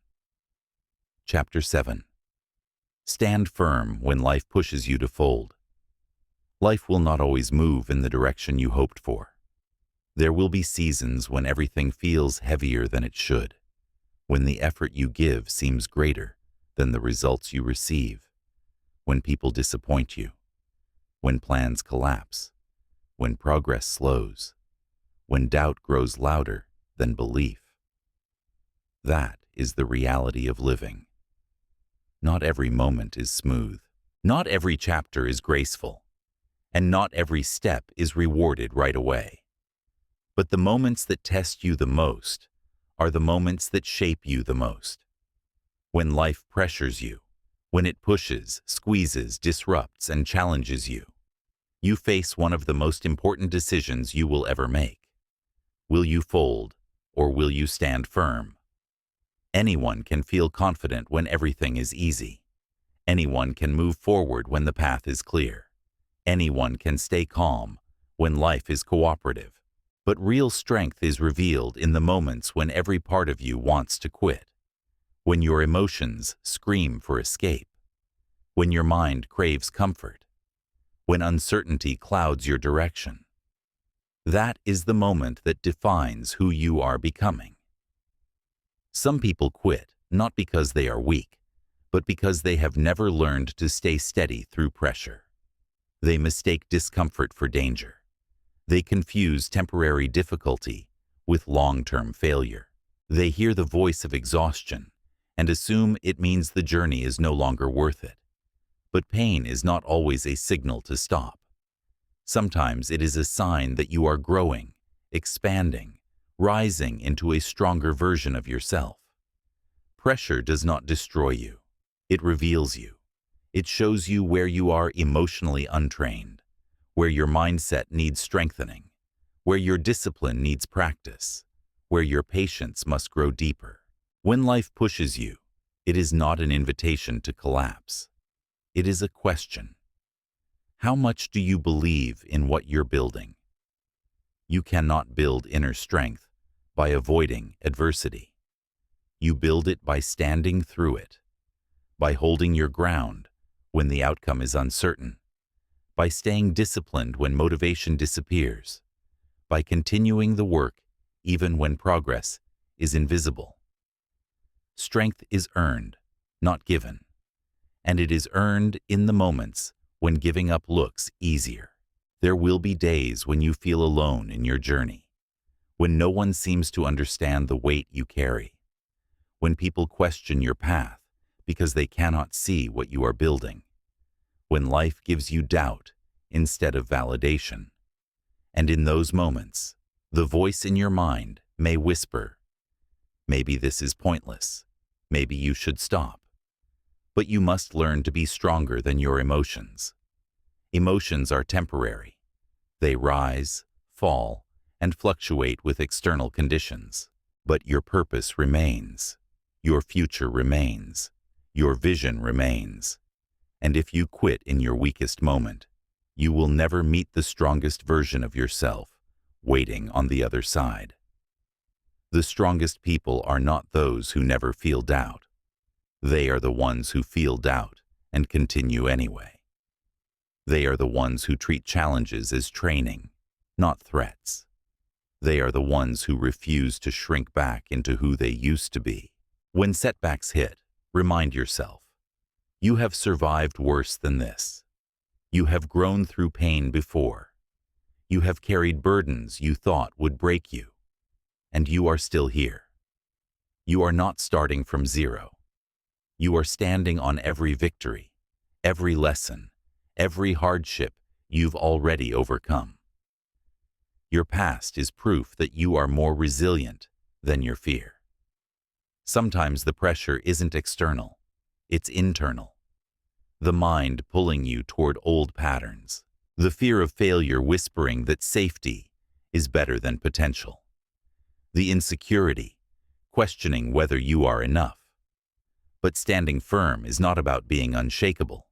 Chapter 7. Stand firm when life pushes you to fold. Life will not always move in the direction you hoped for. There will be seasons when everything feels heavier than it should, when the effort you give seems greater than the results you receive, when people disappoint you, when plans collapse, when progress slows, when doubt grows louder than belief. That is the reality of living. Not every moment is smooth. Not every chapter is graceful. And not every step is rewarded right away. But the moments that test you the most are the moments that shape you the most. When life pressures you, when it pushes, squeezes, disrupts, and challenges you, you face one of the most important decisions you will ever make. Will you fold, or will you stand firm? Anyone can feel confident when everything is easy. Anyone can move forward when the path is clear. Anyone can stay calm when life is cooperative. But real strength is revealed in the moments when every part of you wants to quit. When your emotions scream for escape. When your mind craves comfort. When uncertainty clouds your direction. That is the moment that defines who you are becoming. Some people quit not because they are weak, but because they have never learned to stay steady through pressure. They mistake discomfort for danger. They confuse temporary difficulty with long-term failure. They hear the voice of exhaustion and assume it means the journey is no longer worth it. But pain is not always a signal to stop. Sometimes it is a sign that you are growing, expanding, rising into a stronger version of yourself. Pressure does not destroy you. It reveals you. It shows you where you are emotionally untrained, where your mindset needs strengthening, where your discipline needs practice, where your patience must grow deeper. When life pushes you, it is not an invitation to collapse. It is a question. How much do you believe in what you're building? You cannot build inner strength by avoiding adversity. You build it by standing through it, by holding your ground when the outcome is uncertain, by staying disciplined when motivation disappears, by continuing the work even when progress is invisible. Strength is earned, not given, and it is earned in the moments when giving up looks easier. There will be days when you feel alone in your journey, when no one seems to understand the weight you carry, when people question your path because they cannot see what you are building, when life gives you doubt instead of validation. And in those moments, The voice in your mind may whisper, maybe this is pointless, maybe you should stop. But you must learn to be stronger than your emotions. Emotions are temporary. They rise, fall, and fluctuate with external conditions. But your purpose remains. Your future remains. Your vision remains. And if you quit in your weakest moment, you will never meet the strongest version of yourself waiting on the other side. The strongest people are not those who never feel doubt. They are the ones who feel doubt and continue anyway. They are the ones who treat challenges as training, not threats. They are the ones who refuse to shrink back into who they used to be. When setbacks hit, remind yourself, you have survived worse than this. You have grown through pain before. You have carried burdens you thought would break you. And you are still here. You are not starting from zero. You are standing on every victory, every lesson, every hardship you've already overcome. Your past is proof that you are more resilient than your fear. Sometimes the pressure isn't external, it's internal. The mind pulling you toward old patterns. The fear of failure whispering that safety is better than potential. The insecurity, questioning whether you are enough. But standing firm is not about being unshakable.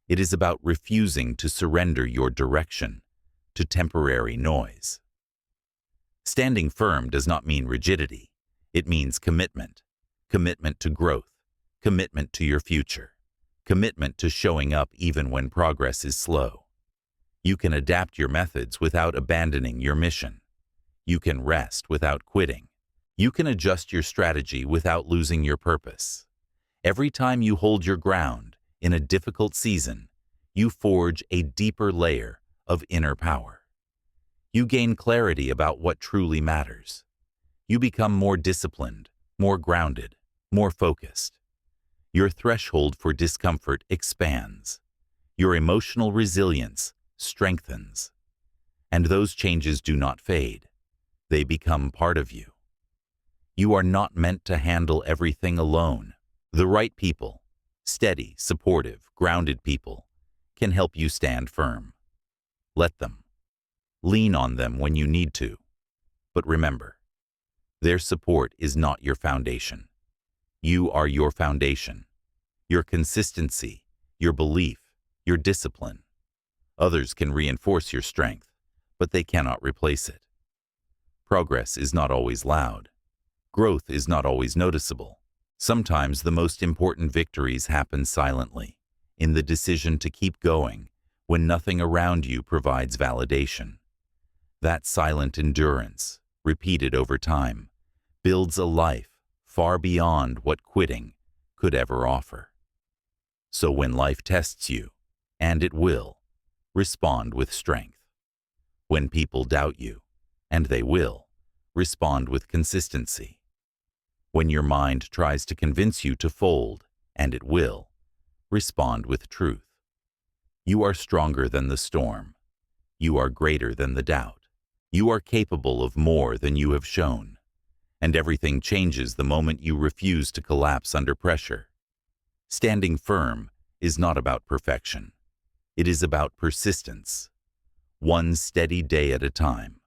It is about refusing to surrender your direction to temporary noise. Standing firm does not mean rigidity. It means commitment. Commitment to growth. Commitment to your future. Commitment to showing up even when progress is slow. You can adapt your methods without abandoning your mission. You can rest without quitting. You can adjust your strategy without losing your purpose. Every time you hold your ground in a difficult season, you forge a deeper layer of inner power. You gain clarity about what truly matters. You become more disciplined, more grounded, more focused. Your threshold for discomfort expands. Your emotional resilience strengthens. And those changes do not fade. They become part of you. You are not meant to handle everything alone. The right people, steady, supportive, grounded people, can help you stand firm. Let them. Lean on them when you need to. But remember, their support is not your foundation. You are your foundation, your consistency, your belief, your discipline. Others can reinforce your strength, but they cannot replace it. Progress is not always loud. Growth is not always noticeable. Sometimes the most important victories happen silently, in the decision to keep going when nothing around you provides validation. That silent endurance, repeated over time, builds a life far beyond what quitting could ever offer. So when life tests you, and it will, respond with strength. When people doubt you, and they will, respond with consistency. When your mind tries to convince you to fold, and it will, respond with truth. You are stronger than the storm. You are greater than the doubt. You are capable of more than you have shown. And everything changes the moment you refuse to collapse under pressure. Standing firm is not about perfection. It is about persistence. One steady day at a time.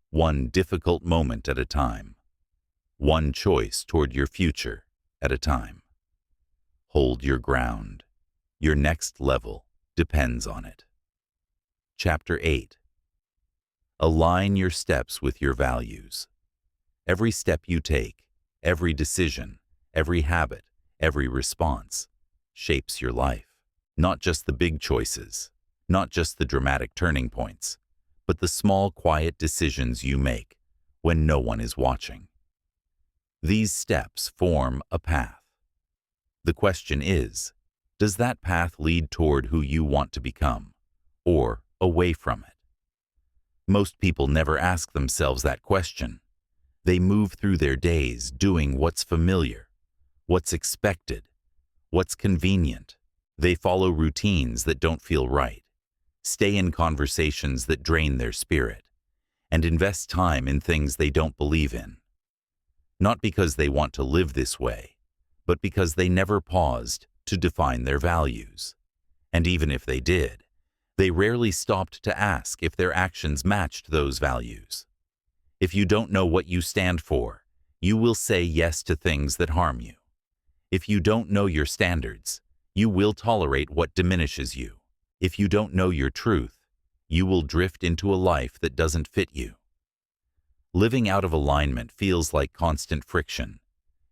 One difficult moment at a time. One choice toward your future at a time. Hold your ground. Your next level depends on it. Chapter 8. Align your steps with your values. Every step you take, every decision, every habit, every response, shapes your life. Not just the big choices, not just the dramatic turning points, but the small, quiet decisions you make when no one is watching. These steps form a path. The question is, does that path lead toward who you want to become, or away from it? Most people never ask themselves that question. They move through their days doing what's familiar, what's expected, what's convenient. They follow routines that don't feel right, stay in conversations that drain their spirit, and invest time in things they don't believe in. Not because they want to live this way, but because they never paused to define their values. And even if they did, they rarely stopped to ask if their actions matched those values. If you don't know what you stand for, you will say yes to things that harm you. If you don't know your standards, you will tolerate what diminishes you. If you don't know your truth, you will drift into a life that doesn't fit you. Living out of alignment feels like constant friction.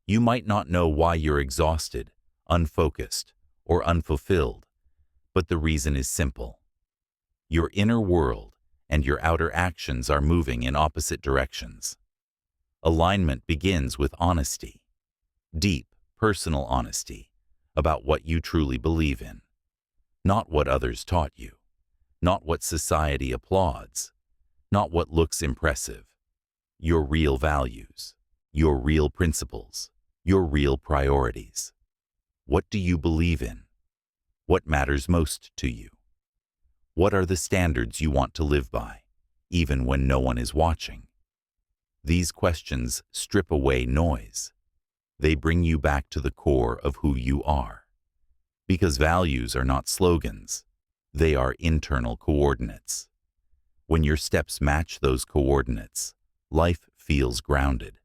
You might not know why you're exhausted, unfocused, or unfulfilled, but the reason is simple. Your inner world and your outer actions are moving in opposite directions. Alignment begins with honesty, deep, personal honesty about what you truly believe in, not what others taught you, not what society applauds, not what looks impressive. Your real values, your real principles, your real priorities. What do you believe in? What matters most to you? What are the standards you want to live by, even when no one is watching? These questions strip away noise. They bring you back to the core of who you are. Because values are not slogans, they are internal coordinates. When your steps match those coordinates, life feels grounded.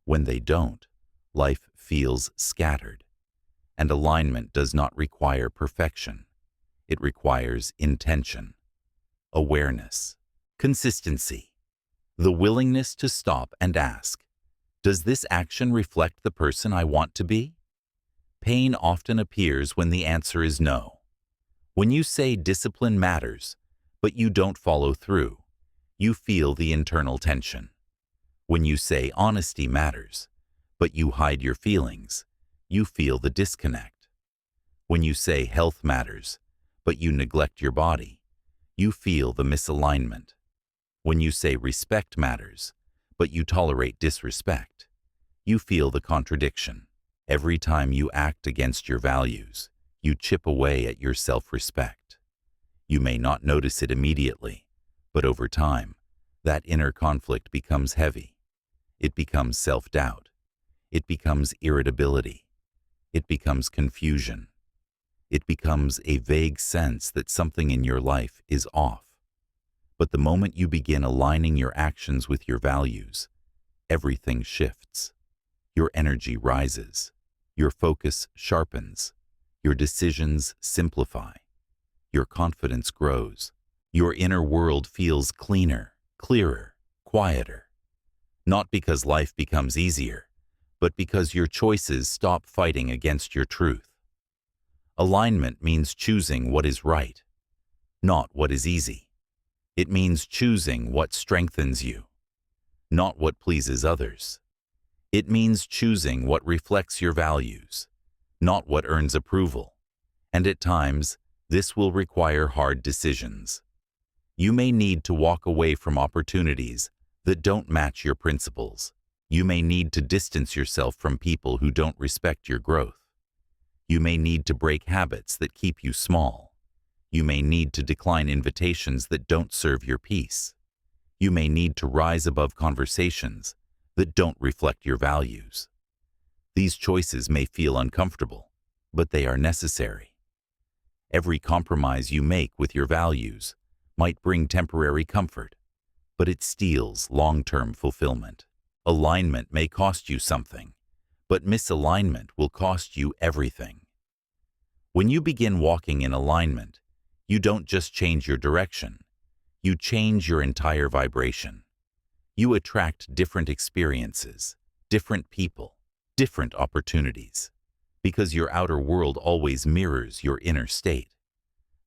When they don't, life feels scattered. And alignment does not require perfection. It requires intention, awareness, consistency, the willingness to stop and ask, does this action reflect the person I want to be? Pain often appears when the answer is no. When you say discipline matters, but you don't follow through, you feel the internal tension. When you say honesty matters, but you hide your feelings, you feel the disconnect. When you say health matters, but you neglect your body, you feel the misalignment. When you say respect matters, but you tolerate disrespect, you feel the contradiction. Every time you act against your values, you chip away at your self-respect. You may not notice it immediately, but over time, that inner conflict becomes heavy. It becomes self-doubt. It becomes irritability. It becomes confusion. It becomes a vague sense that something in your life is off. But the moment you begin aligning your actions with your values, everything shifts. Your energy rises. Your focus sharpens. Your decisions simplify. Your confidence grows. Your inner world feels cleaner, clearer, quieter. Not because life becomes easier, but because your choices stop fighting against your truth. Alignment means choosing what is right, not what is easy. It means choosing what strengthens you, not what pleases others. It means choosing what reflects your values, not what earns approval. And at times, this will require hard decisions. You may need to walk away from opportunities that don't match your principles. You may need to distance yourself from people who don't respect your growth. You may need to break habits that keep you small. You may need to decline invitations that don't serve your peace. You may need to rise above conversations that don't reflect your values. These choices may feel uncomfortable, but they are necessary. Every compromise you make with your values might bring temporary comfort, but it steals long-term fulfillment. Alignment may cost you something, but misalignment will cost you everything. When you begin walking in alignment, you don't just change your direction, you change your entire vibration. You attract different experiences, different people, different opportunities, because your outer world always mirrors your inner state.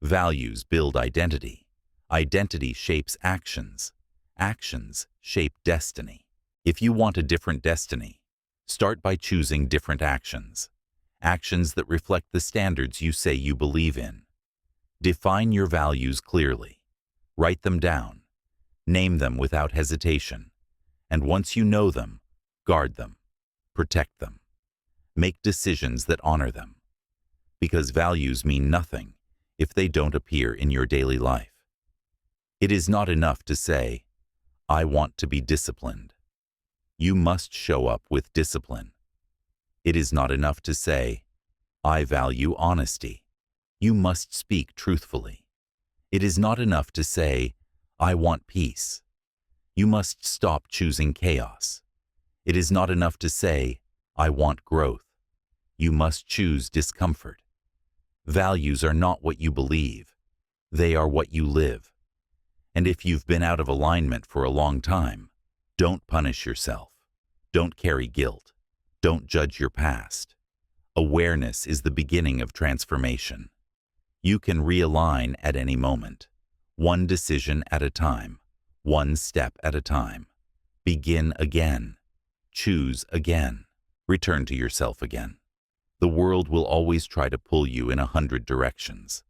Values build identity. Identity shapes actions. Actions shape destiny. If you want a different destiny, start by choosing different actions. Actions that reflect the standards you say you believe in. Define your values clearly. Write them down. Name them without hesitation. And once you know them, guard them. Protect them. Make decisions that honor them. Because values mean nothing if they don't appear in your daily life. It is not enough to say, I want to be disciplined. You must show up with discipline. It is not enough to say, I value honesty. You must speak truthfully. It is not enough to say, I want peace. You must stop choosing chaos. It is not enough to say, I want growth. You must choose discomfort. Values are not what you believe. They are what you live. And if you've been out of alignment for a long time, don't punish yourself. Don't carry guilt. Don't judge your past. Awareness is the beginning of transformation. You can realign at any moment, one decision at a time, one step at a time. Begin again. Choose again. Return to yourself again. The world will always try to pull you in 100 directions.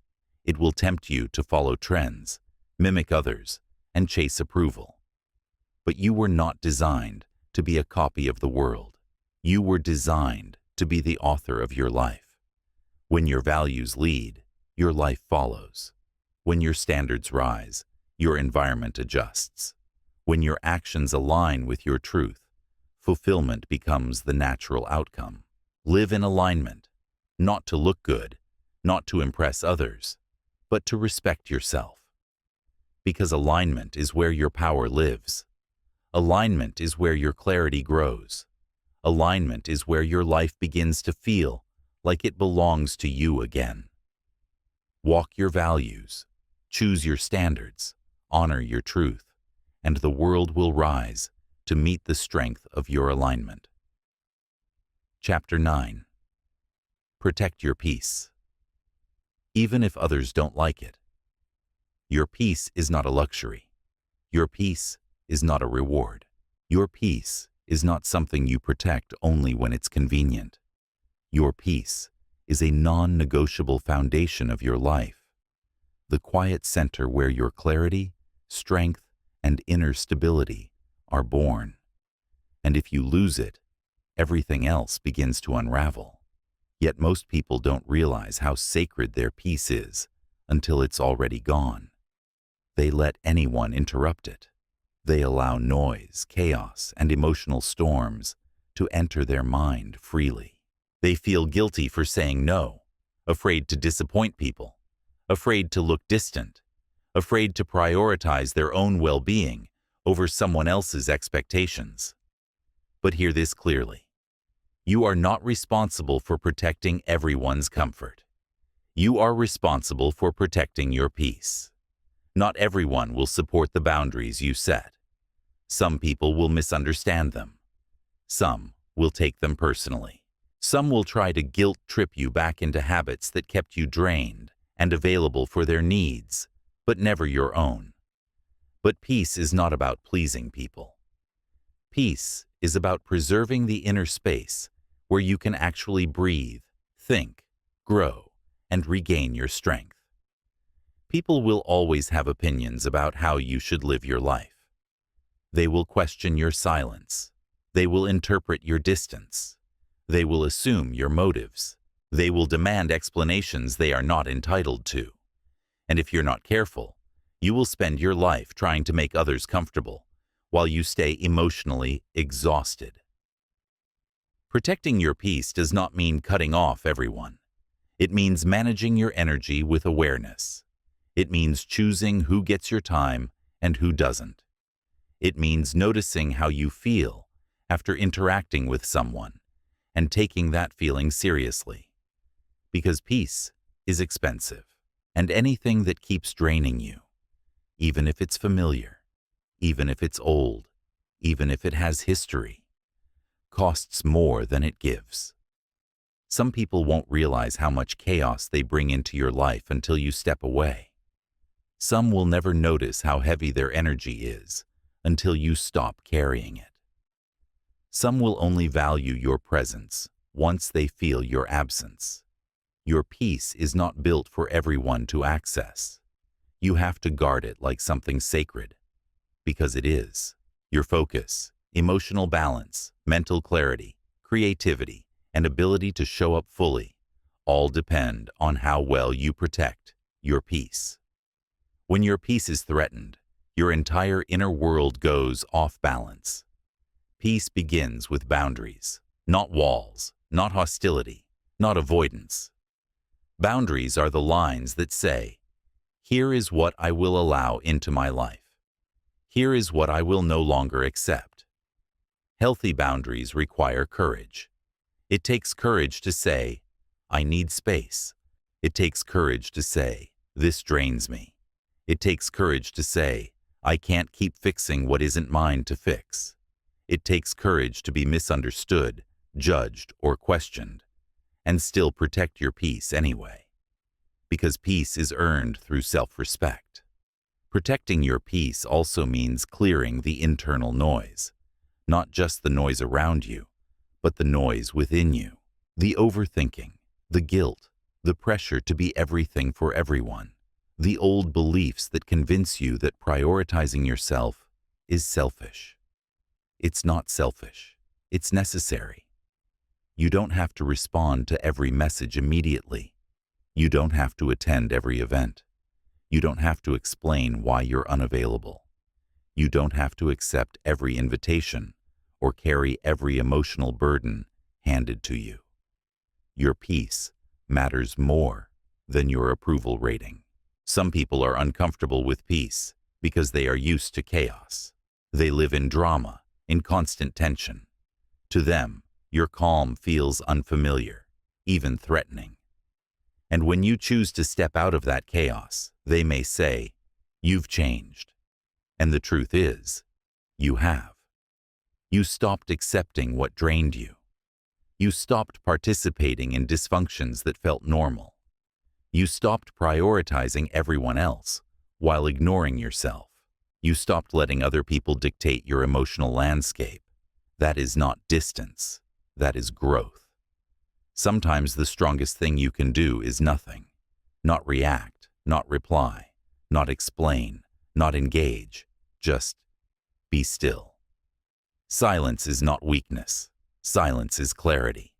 It will tempt you to follow trends, mimic others, and chase approval. But you were not designed to be a copy of the world. You were designed to be the author of your life. When your values lead, your life follows. When your standards rise, your environment adjusts. When your actions align with your truth, fulfillment becomes the natural outcome. Live in alignment, not to look good, not to impress others, but to respect yourself. Because alignment is where your power lives. Alignment is where your clarity grows. Alignment is where your life begins to feel like it belongs to you again. Walk your values, choose your standards, honor your truth, and the world will rise to meet the strength of your alignment. Chapter 9. Protect your peace. Even if others don't like it. Your peace is not a luxury. Your peace is not a reward. Your peace is not something you protect only when it's convenient. Your peace is a non-negotiable foundation of your life, the quiet center where your clarity, strength, and inner stability are born. And if you lose it, everything else begins to unravel. Yet most people don't realize how sacred their peace is until it's already gone. They let anyone interrupt it. They allow noise, chaos, and emotional storms to enter their mind freely. They feel guilty for saying no, afraid to disappoint people, afraid to look distant, afraid to prioritize their own well-being over someone else's expectations. But hear this clearly. You are not responsible for protecting everyone's comfort. You are responsible for protecting your peace. Not everyone will support the boundaries you set. Some people will misunderstand them. Some will take them personally. Some will try to guilt-trip you back into habits that kept you drained and available for their needs, but never your own. But peace is not about pleasing people. Peace is about preserving the inner space where you can actually breathe, think, grow, and regain your strength. People will always have opinions about how you should live your life. They will question your silence. They will interpret your distance. They will assume your motives. They will demand explanations they are not entitled to. And if you're not careful, you will spend your life trying to make others comfortable while you stay emotionally exhausted. Protecting your peace does not mean cutting off everyone. It means managing your energy with awareness. It means choosing who gets your time and who doesn't. It means noticing how you feel after interacting with someone and taking that feeling seriously. Because peace is expensive, and anything that keeps draining you, even if it's familiar, even if it's old, even if it has history, costs more than it gives. Some people won't realize how much chaos they bring into your life until you step away. Some will never notice how heavy their energy is until you stop carrying it. Some will only value your presence once they feel your absence. Your peace is not built for everyone to access. You have to guard it like something sacred, because it is. Your focus, emotional balance, mental clarity, creativity, and ability to show up fully all depend on how well you protect your peace. When your peace is threatened, your entire inner world goes off balance. Peace begins with boundaries, not walls, not hostility, not avoidance. Boundaries are the lines that say, here is what I will allow into my life. Here is what I will no longer accept. Healthy boundaries require courage. It takes courage to say, I need space. It takes courage to say, this drains me. It takes courage to say, I can't keep fixing what isn't mine to fix. It takes courage to be misunderstood, judged, or questioned, and still protect your peace anyway. Because peace is earned through self-respect. Protecting your peace also means clearing the internal noise, not just the noise around you, but the noise within you. The overthinking, the guilt, the pressure to be everything for everyone, the old beliefs that convince you that prioritizing yourself is selfish. It's not selfish. It's necessary. You don't have to respond to every message immediately. You don't have to attend every event. You don't have to explain why you're unavailable. You don't have to accept every invitation or carry every emotional burden handed to you. Your peace matters more than your approval rating. Some people are uncomfortable with peace because they are used to chaos. They live in drama, in constant tension. To them, your calm feels unfamiliar, even threatening. And when you choose to step out of that chaos, they may say, you've changed. And the truth is, you have. You stopped accepting what drained you. You stopped participating in dysfunctions that felt normal. You stopped prioritizing everyone else while ignoring yourself. You stopped letting other people dictate your emotional landscape. That is not distance. That is growth. Sometimes the strongest thing you can do is nothing. Not react, not reply, not explain, not engage. Just be still. Silence is not weakness. Silence is clarity.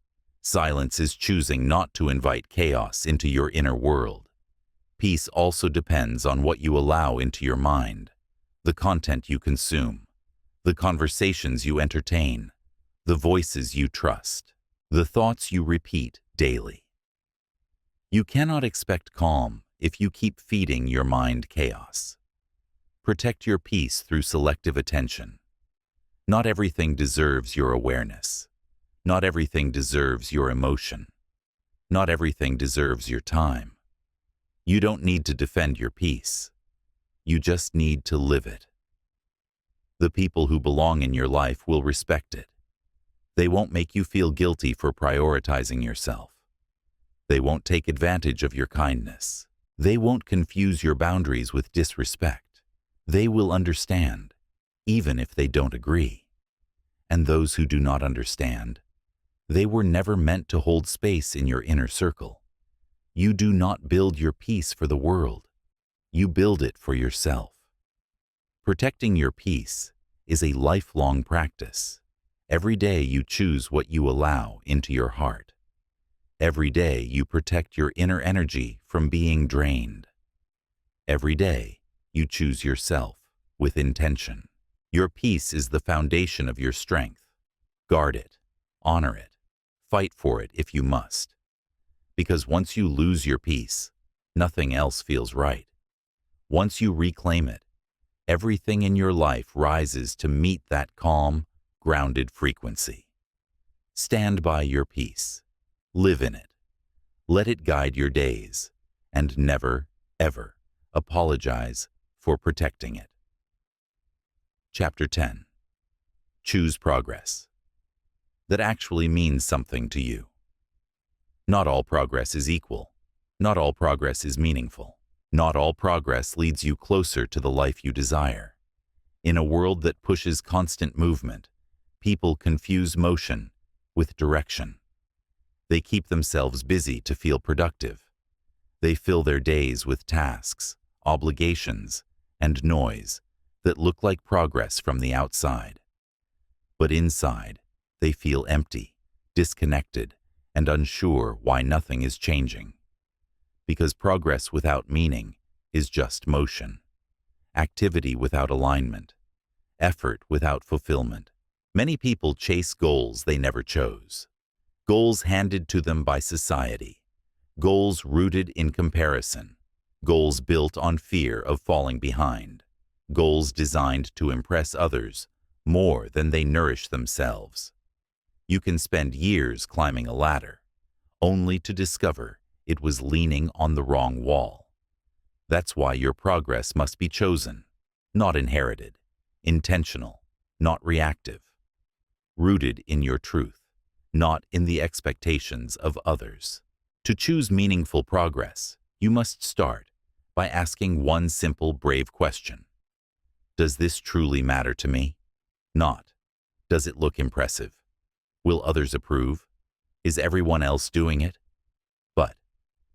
Silence is choosing not to invite chaos into your inner world. Peace also depends on what you allow into your mind, the content you consume, the conversations you entertain, the voices you trust, the thoughts you repeat daily. You cannot expect calm if you keep feeding your mind chaos. Protect your peace through selective attention. Not everything deserves your awareness. Not everything deserves your emotion. Not everything deserves your time. You don't need to defend your peace. You just need to live it. The people who belong in your life will respect it. They won't make you feel guilty for prioritizing yourself. They won't take advantage of your kindness. They won't confuse your boundaries with disrespect. They will understand, even if they don't agree. And those who do not understand, they were never meant to hold space in your inner circle. You do not build your peace for the world. You build it for yourself. Protecting your peace is a lifelong practice. Every day you choose what you allow into your heart. Every day you protect your inner energy from being drained. Every day you choose yourself with intention. Your peace is the foundation of your strength. Guard it, honor it, fight for it if you must. Because once you lose your peace, nothing else feels right. Once you reclaim it, everything in your life rises to meet that calm, grounded frequency. Stand by your peace. Live in it. Let it guide your days, and never, ever apologize for protecting it. Chapter 10. Choose progress. That actually means something to you. Not all progress is equal. Not all progress is meaningful. Not all progress leads you closer to the life you desire. In a world that pushes constant movement, people confuse motion with direction. They keep themselves busy to feel productive. They fill their days with tasks, obligations, and noise that look like progress from the outside. But inside, they feel empty, disconnected, and unsure why nothing is changing. Because progress without meaning is just motion. activity without alignment, effort without fulfillment. Many people chase goals they never chose, goals handed to them by society, goals rooted in comparison, goals built on fear of falling behind, goals designed to impress others more than they nourish themselves. You can spend years climbing a ladder, only to discover it was leaning on the wrong wall. That's why your progress must be chosen, not inherited, intentional, not reactive, rooted in your truth, not in the expectations of others. To choose meaningful progress, you must start by asking one simple, brave question. Does this truly matter to me? Not, does it look impressive? Will others approve? Is everyone else doing it? But,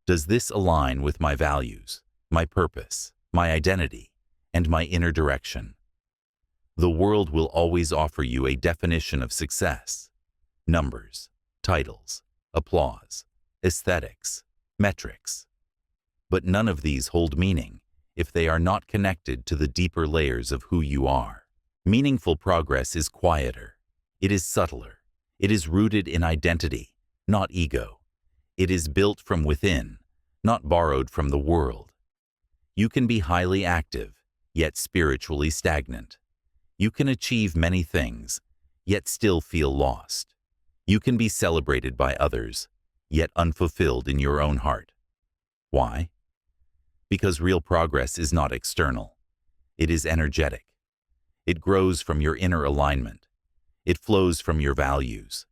does this align with my values, my purpose, my identity, and my inner direction? The world will always offer you a definition of success: numbers, titles, applause, aesthetics, metrics. But none of these hold meaning if they are not connected to the deeper layers of who you are. Meaningful progress is quieter. It is subtler. It is rooted in identity, not ego. It is built from within, not borrowed from the world. You can be highly active, yet spiritually stagnant. You can achieve many things, yet still feel lost. You can be celebrated by others, yet unfulfilled in your own heart. Why? Because real progress is not external. It is energetic. It grows from your inner alignment. It flows from your values.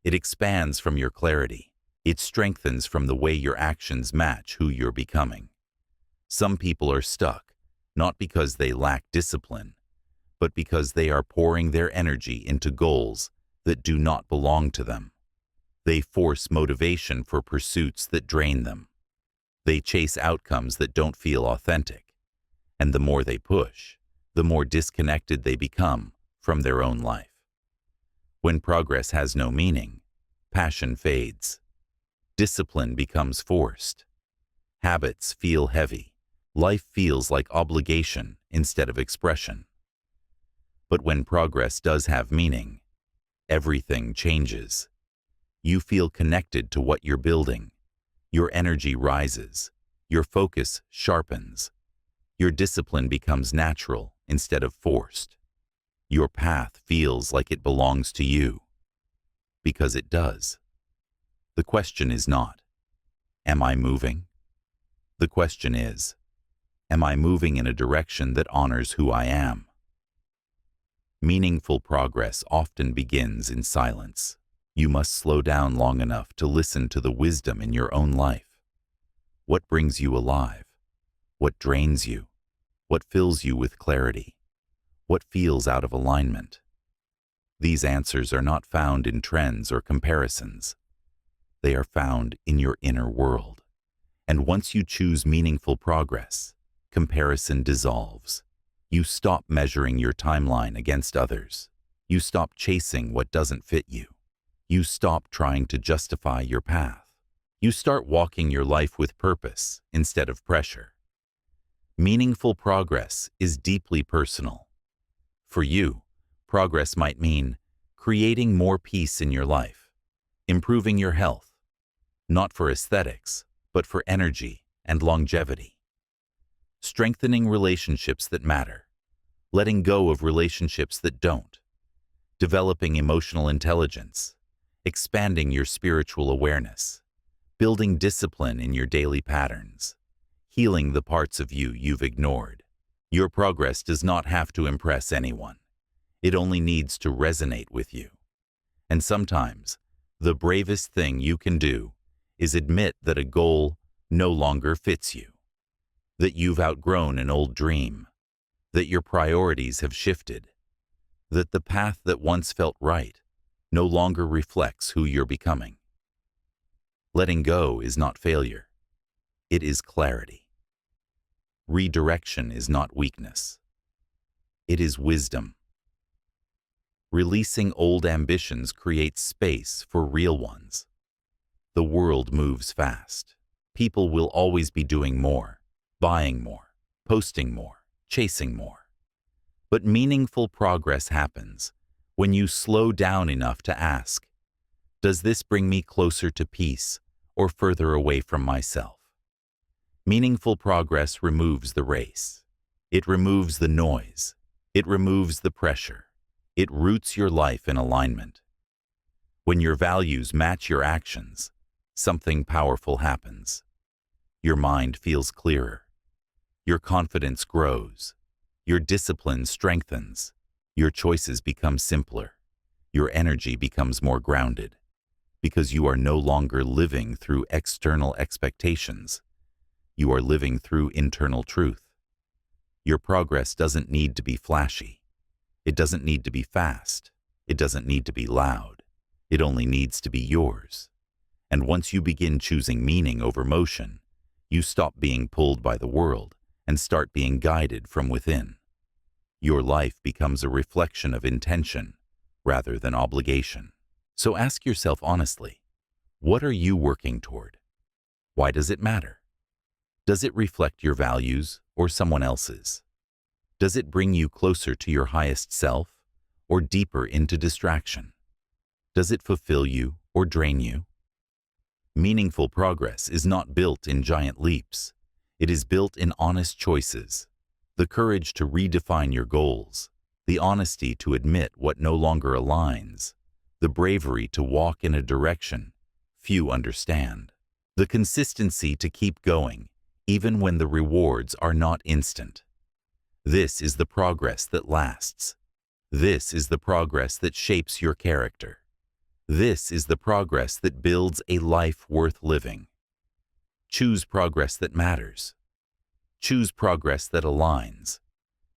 It expands from your clarity. It strengthens from the way your actions match who you're becoming. Some people are stuck, not because they lack discipline, but because they are pouring their energy into goals that do not belong to them. They force motivation for pursuits that drain them. They chase outcomes that don't feel authentic. And the more they push, the more disconnected they become from their own life. When progress has no meaning, passion fades. Discipline becomes forced. Habits feel heavy. Life feels like obligation instead of expression. But when progress does have meaning, everything changes. You feel connected to what you're building. Your energy rises. Your focus sharpens. Your discipline becomes natural instead of forced. Your path feels like it belongs to you. Because it does. The question is not, am I moving? The question is, am I moving in a direction that honors who I am? Meaningful progress often begins in silence. You must slow down long enough to listen to the wisdom in your own life. What brings you alive? What drains you? What fills you with clarity? What feels out of alignment? These answers are not found in trends or comparisons. They are found in your inner world. And once you choose meaningful progress, comparison dissolves. You stop measuring your timeline against others. You stop chasing what doesn't fit you. You stop trying to justify your path. You start walking your life with purpose instead of pressure. Meaningful progress is deeply personal. For you, progress might mean creating more peace in your life, improving your health, not for aesthetics, but for energy and longevity. Strengthening relationships that matter, letting go of relationships that don't, developing emotional intelligence, expanding your spiritual awareness, building discipline in your daily patterns, healing the parts of you you've ignored. Your progress does not have to impress anyone. It only needs to resonate with you. And sometimes, the bravest thing you can do is admit that a goal no longer fits you, that you've outgrown an old dream, that your priorities have shifted, that the path that once felt right no longer reflects who you're becoming. Letting go is not failure. It is clarity. Redirection is not weakness. It is wisdom. Releasing old ambitions creates space for real ones. The world moves fast. People will always be doing more, buying more, posting more, chasing more. But meaningful progress happens when you slow down enough to ask, does this bring me closer to peace or further away from myself? Meaningful progress removes the race. It removes the noise. It removes the pressure. It roots your life in alignment. When your values match your actions, something powerful happens. Your mind feels clearer. Your confidence grows. Your discipline strengthens. Your choices become simpler. Your energy becomes more grounded, because you are no longer living through external expectations. You are living through internal truth. Your progress doesn't need to be flashy. It doesn't need to be fast. It doesn't need to be loud. It only needs to be yours. And once you begin choosing meaning over motion, you stop being pulled by the world and start being guided from within. Your life becomes a reflection of intention rather than obligation. So ask yourself honestly, what are you working toward? Why does it matter? Does it reflect your values or someone else's? Does it bring you closer to your highest self or deeper into distraction? Does it fulfill you or drain you? Meaningful progress is not built in giant leaps. It is built in honest choices, the courage to redefine your goals, the honesty to admit what no longer aligns, the bravery to walk in a direction few understand, the consistency to keep going even when the rewards are not instant. This is the progress that lasts. This is the progress that shapes your character. This is the progress that builds a life worth living. Choose progress that matters. Choose progress that aligns.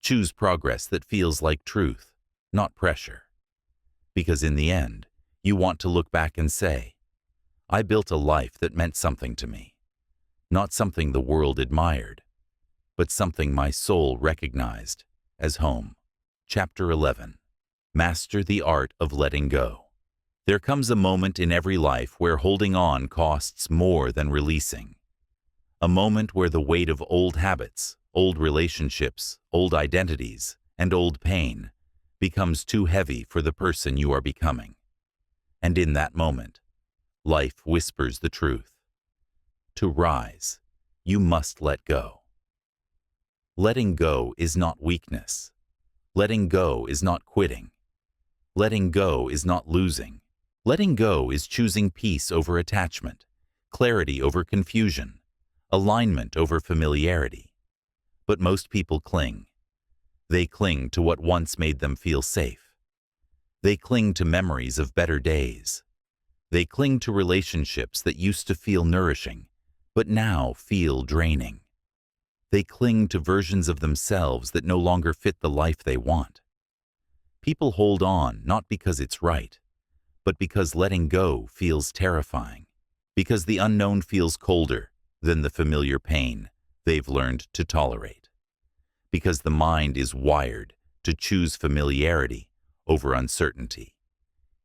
Choose progress that feels like truth, not pressure. Because in the end, you want to look back and say, I built a life that meant something to me. Not something the world admired, but something my soul recognized as home. Chapter 11. Master the Art of Letting Go. There comes a moment in every life where holding on costs more than releasing. A moment where the weight of old habits, old relationships, old identities, and old pain becomes too heavy for the person you are becoming. And in that moment, life whispers the truth. To rise, you must let go. Letting go is not weakness. Letting go is not quitting. Letting go is not losing. Letting go is choosing peace over attachment, clarity over confusion, alignment over familiarity. But most people cling. They cling to what once made them feel safe. They cling to memories of better days. They cling to relationships that used to feel nourishing, but now feel draining. They cling to versions of themselves that no longer fit the life they want. People hold on not because it's right, but because letting go feels terrifying, because the unknown feels colder than the familiar pain they've learned to tolerate, because the mind is wired to choose familiarity over uncertainty,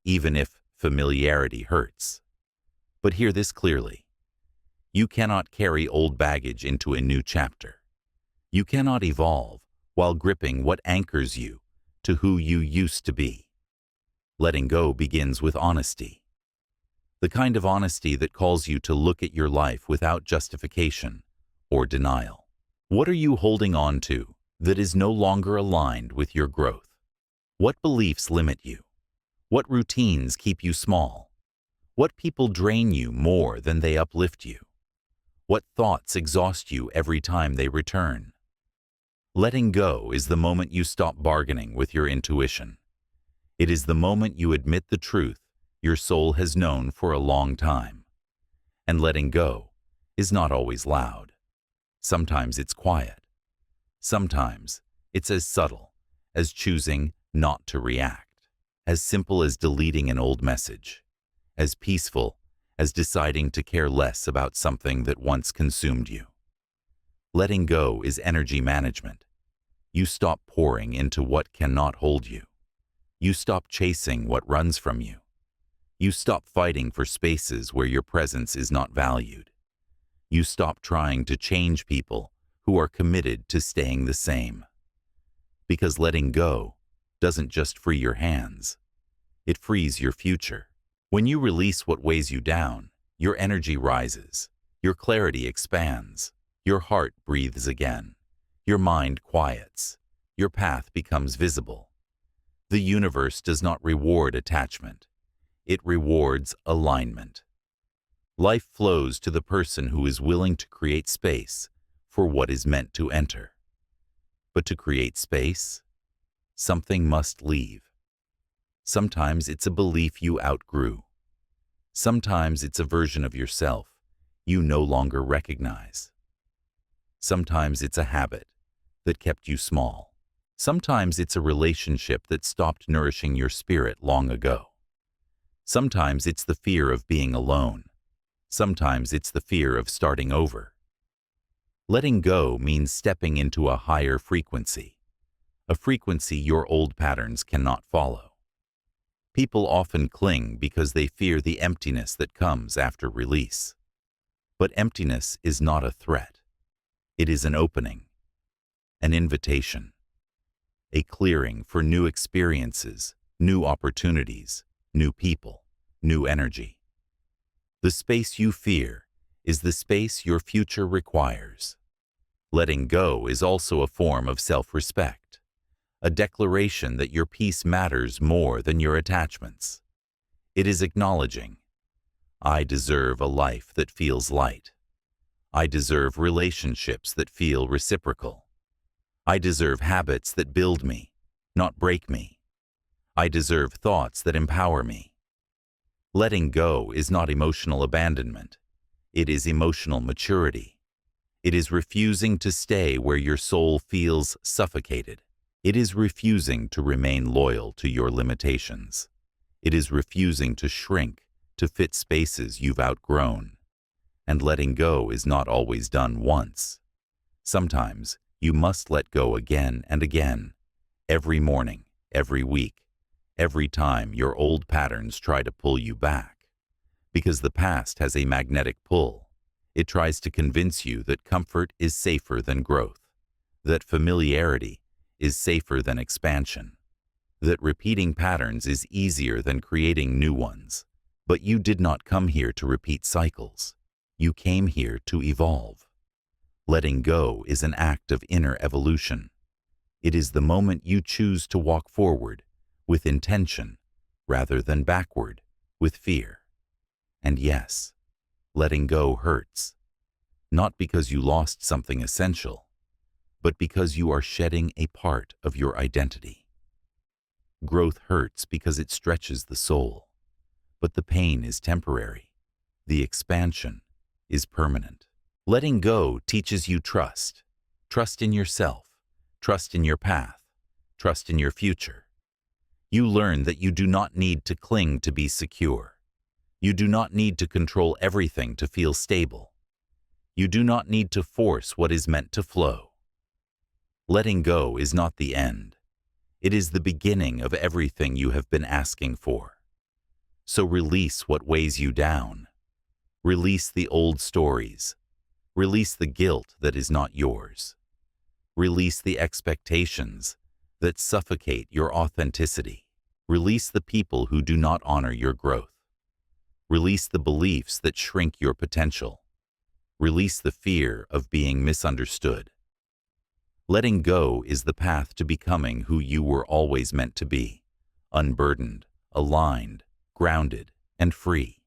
even if familiarity hurts. But hear this clearly. You cannot carry old baggage into a new chapter. You cannot evolve while gripping what anchors you to who you used to be. Letting go begins with honesty. The kind of honesty that calls you to look at your life without justification or denial. What are you holding on to that is no longer aligned with your growth? What beliefs limit you? What routines keep you small? What people drain you more than they uplift you? What thoughts exhaust you every time they return? Letting go is the moment you stop bargaining with your intuition. It is the moment you admit the truth your soul has known for a long time. And letting go is not always loud. Sometimes it's quiet. Sometimes it's as subtle as choosing not to react, as simple as deleting an old message, as peaceful as deciding to care less about something that once consumed you. Letting go is energy management. You stop pouring into what cannot hold you. You stop chasing what runs from you. You stop fighting for spaces where your presence is not valued. You stop trying to change people who are committed to staying the same. Because letting go doesn't just free your hands, it frees your future. When you release what weighs you down, your energy rises, your clarity expands, your heart breathes again, your mind quiets, your path becomes visible. The universe does not reward attachment, it rewards alignment. Life flows to the person who is willing to create space for what is meant to enter. But to create space, something must leave. Sometimes it's a belief you outgrew. Sometimes it's a version of yourself you no longer recognize. Sometimes it's a habit that kept you small. Sometimes it's a relationship that stopped nourishing your spirit long ago. Sometimes it's the fear of being alone. Sometimes it's the fear of starting over. Letting go means stepping into a higher frequency, a frequency your old patterns cannot follow. People often cling because they fear the emptiness that comes after release. But emptiness is not a threat. It is an opening, an invitation, a clearing for new experiences, new opportunities, new people, new energy. The space you fear is the space your future requires. Letting go is also a form of self-respect, a declaration that your peace matters more than your attachments. It is acknowledging, I deserve a life that feels light. I deserve relationships that feel reciprocal. I deserve habits that build me, not break me. I deserve thoughts that empower me. Letting go is not emotional abandonment. It is emotional maturity. It is refusing to stay where your soul feels suffocated. It is refusing to remain loyal to your limitations. It is refusing to shrink to fit spaces you've outgrown. And letting go is not always done once. Sometimes you must let go again and again, every morning, every week, every time your old patterns try to pull you back. Because the past has a magnetic pull. It tries to convince you that comfort is safer than growth, that familiarity is safer than expansion, that repeating patterns is easier than creating new ones. But you did not come here to repeat cycles. You came here to evolve. Letting go is an act of inner evolution. It is the moment you choose to walk forward with intention rather than backward with fear. And yes, letting go hurts. Not because you lost something essential, but because you are shedding a part of your identity. Growth hurts because it stretches the soul, but the pain is temporary. The expansion is permanent. Letting go teaches you trust. Trust in yourself, trust in your path, trust in your future. You learn that you do not need to cling to be secure. You do not need to control everything to feel stable. You do not need to force what is meant to flow. Letting go is not the end. It is the beginning of everything you have been asking for. So release what weighs you down. Release the old stories. Release the guilt that is not yours. Release the expectations that suffocate your authenticity. Release the people who do not honor your growth. Release the beliefs that shrink your potential. Release the fear of being misunderstood. Letting go is the path to becoming who you were always meant to be, unburdened, aligned, grounded, and free.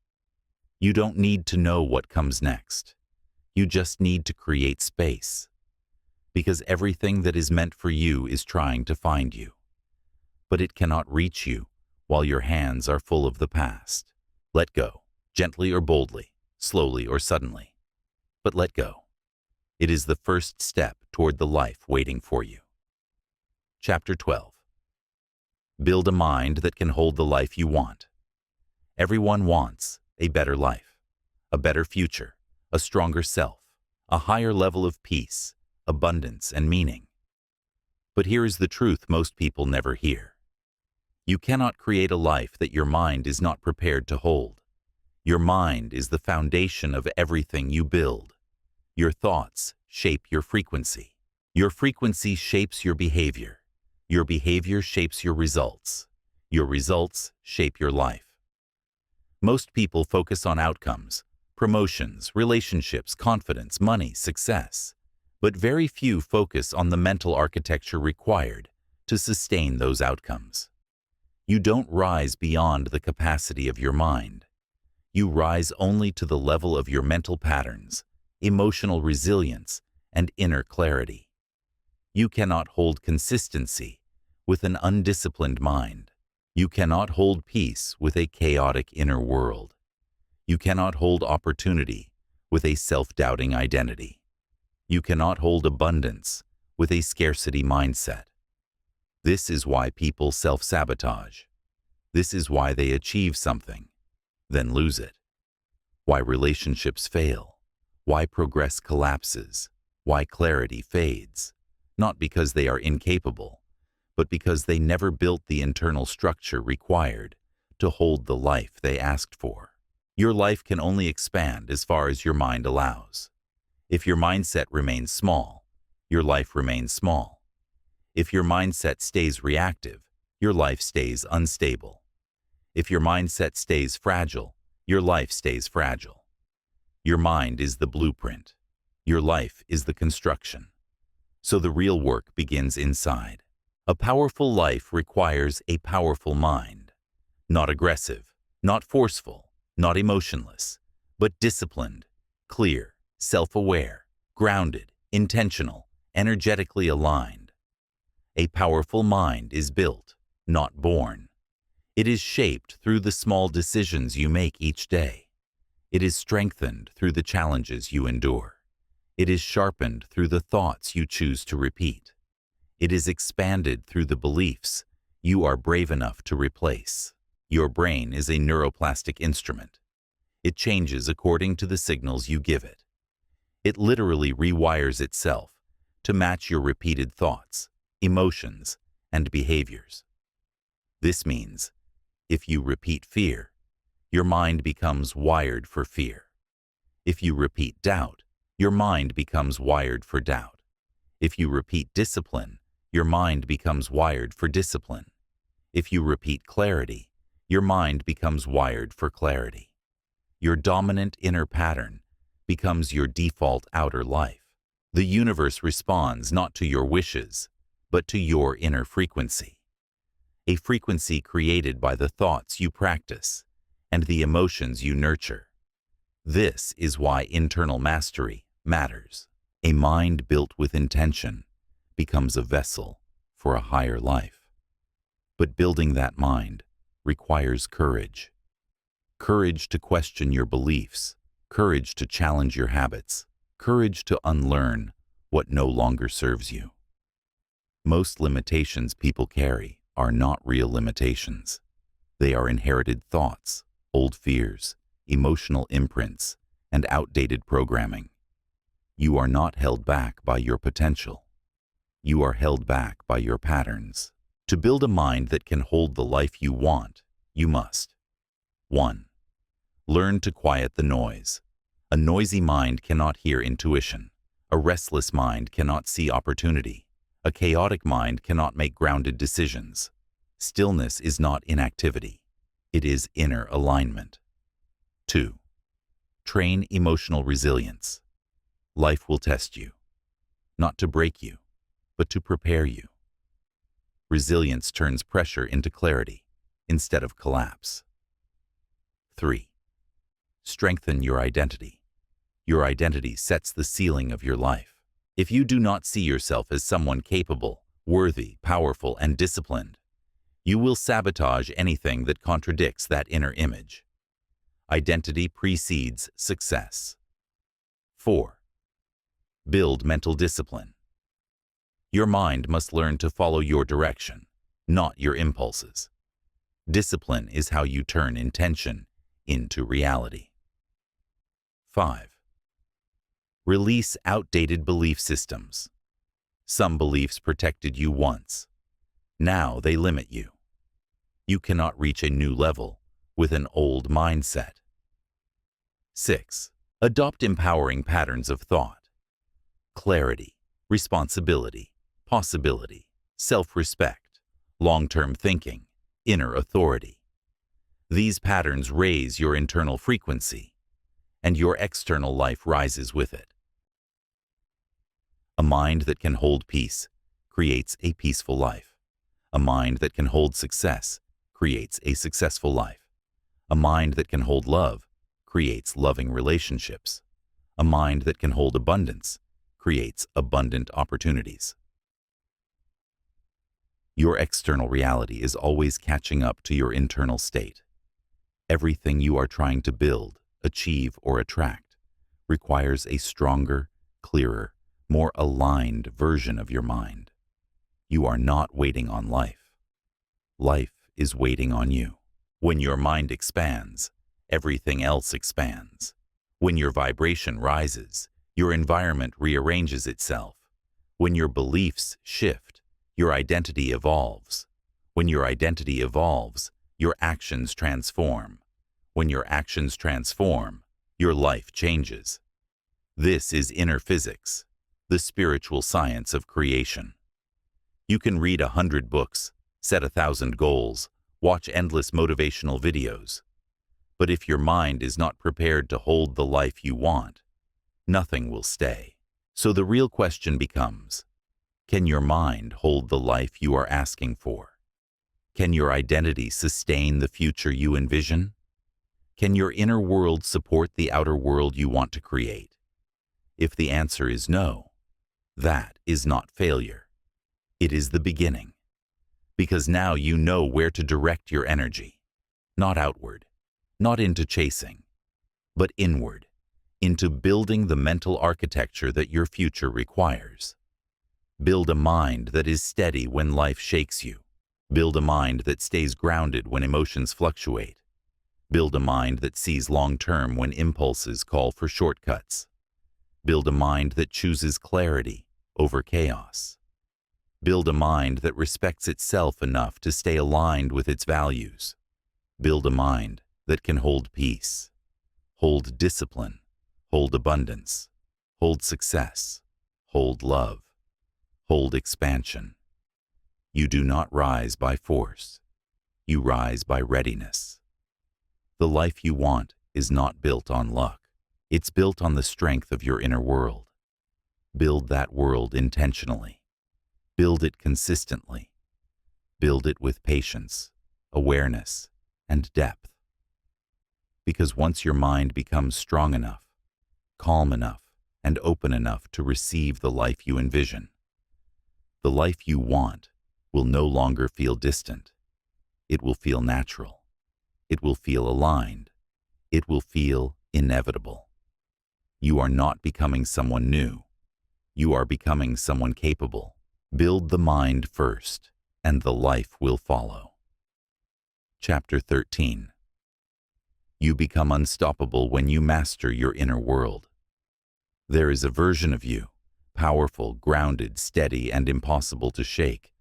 You don't need to know what comes next. You just need to create space. Because everything that is meant for you is trying to find you. But it cannot reach you while your hands are full of the past. Let go, gently or boldly, slowly or suddenly. But let go. It is the first step toward the life waiting for you. Chapter 12. Build a mind that can hold the life you want. Everyone wants a better life, a better future, a stronger self, a higher level of peace, abundance, and meaning. But here is the truth most people never hear. You cannot create a life that your mind is not prepared to hold. Your mind is the foundation of everything you build. Your thoughts shape your frequency. Your frequency shapes your behavior. Your behavior shapes your results. Your results shape your life. Most people focus on outcomes, promotions, relationships, confidence, money, success. But very few focus on the mental architecture required to sustain those outcomes. You don't rise beyond the capacity of your mind. You rise only to the level of your mental patterns, emotional resilience, and inner clarity. You cannot hold consistency with an undisciplined mind. You cannot hold peace with a chaotic inner world. You cannot hold opportunity with a self-doubting identity. You cannot hold abundance with a scarcity mindset. This is why people self-sabotage. This is why they achieve something, then lose it. Why relationships fail. Why progress collapses. Why clarity fades. Not because they are incapable, but because they never built the internal structure required to hold the life they asked for. Your life can only expand as far as your mind allows. If your mindset remains small, your life remains small. If your mindset stays reactive, your life stays unstable. If your mindset stays fragile, your life stays fragile. Your mind is the blueprint. Your life is the construction. So the real work begins inside. A powerful life requires a powerful mind. Not aggressive, not forceful, not emotionless, but disciplined, clear, self-aware, grounded, intentional, energetically aligned. A powerful mind is built, not born. It is shaped through the small decisions you make each day. It is strengthened through the challenges you endure. It is sharpened through the thoughts you choose to repeat. It is expanded through the beliefs you are brave enough to replace. Your brain is a neuroplastic instrument. It changes according to the signals you give it. It literally rewires itself to match your repeated thoughts, emotions, and behaviors. This means, if you repeat fear, your mind becomes wired for fear. If you repeat doubt, your mind becomes wired for doubt. If you repeat discipline, your mind becomes wired for discipline. If you repeat clarity, your mind becomes wired for clarity. Your dominant inner pattern becomes your default outer life. The universe responds not to your wishes, but to your inner frequency. A frequency created by the thoughts you practice and the emotions you nurture. This is why internal mastery matters. A mind built with intention becomes a vessel for a higher life. But building that mind requires courage. Courage to question your beliefs, courage to challenge your habits, courage to unlearn what no longer serves you. Most limitations people carry are not real limitations. They are inherited thoughts, old fears, emotional imprints, and outdated programming. You are not held back by your potential. You are held back by your patterns. To build a mind that can hold the life you want, you must 1. Learn to quiet the noise. A noisy mind cannot hear intuition. A restless mind cannot see opportunity. A chaotic mind cannot make grounded decisions. Stillness is not inactivity. It is inner alignment. 2. Train emotional resilience. Life will test you, not to break you, but to prepare you. Resilience turns pressure into clarity instead of collapse. 3. Strengthen your identity. Your identity sets the ceiling of your life. If you do not see yourself as someone capable, worthy, powerful, and disciplined, you will sabotage anything that contradicts that inner image. Identity precedes success. 4. Build mental discipline. Your mind must learn to follow your direction, not your impulses. Discipline is how you turn intention into reality. 5. Release outdated belief systems. Some beliefs protected you once. Now they limit you. You cannot reach a new level with an old mindset. 6. Adopt empowering patterns of thought. Clarity, responsibility, possibility, self-respect, long-term thinking, inner authority. These patterns raise your internal frequency, and your external life rises with it. A mind that can hold peace creates a peaceful life. A mind that can hold success creates a successful life. A mind that can hold love creates loving relationships. A mind that can hold abundance creates abundant opportunities. Your external reality is always catching up to your internal state. Everything you are trying to build, achieve, or attract requires a stronger, clearer, more aligned version of your mind. You are not waiting on life. Life is waiting on you. When your mind expands, everything else expands. When your vibration rises, your environment rearranges itself. When your beliefs shift, your identity evolves. When your identity evolves, your actions transform. When your actions transform, your life changes. This is inner physics, the spiritual science of creation. You can read 100 books, set 1,000 goals, watch endless motivational videos. But if your mind is not prepared to hold the life you want, nothing will stay. So the real question becomes, can your mind hold the life you are asking for? Can your identity sustain the future you envision? Can your inner world support the outer world you want to create? If the answer is no, that is not failure. It is the beginning. Because now you know where to direct your energy, not outward, not into chasing, but inward, into building the mental architecture that your future requires. Build a mind that is steady when life shakes you. Build a mind that stays grounded when emotions fluctuate. Build a mind that sees long-term when impulses call for shortcuts. Build a mind that chooses clarity over chaos. Build a mind that respects itself enough to stay aligned with its values. Build a mind that can hold peace, hold discipline, hold abundance, hold success, hold love, hold expansion. You do not rise by force. You rise by readiness. The life you want is not built on luck. It's built on the strength of your inner world. Build that world intentionally. Build it consistently. Build it with patience, awareness, and depth. Because once your mind becomes strong enough, calm enough, and open enough to receive the life you envision, the life you want will no longer feel distant. It will feel natural. It will feel aligned. It will feel inevitable. You are not becoming someone new. You are becoming someone capable. Build the mind first, and the life will follow. Chapter 13. You become unstoppable when you master your inner world. There is a version of you, powerful, grounded, steady, and impossible to shake,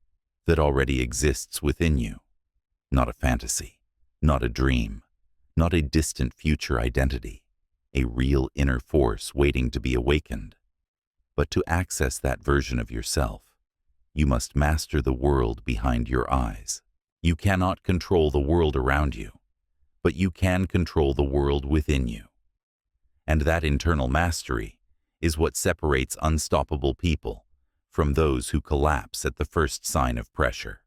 that already exists within you. Not a fantasy, not a dream, not a distant future identity, a real inner force waiting to be awakened. But to access that version of yourself, you must master the world behind your eyes. You cannot control the world around you, but you can control the world within you. And that internal mastery is what separates unstoppable people from those who collapse at the first sign of pressure.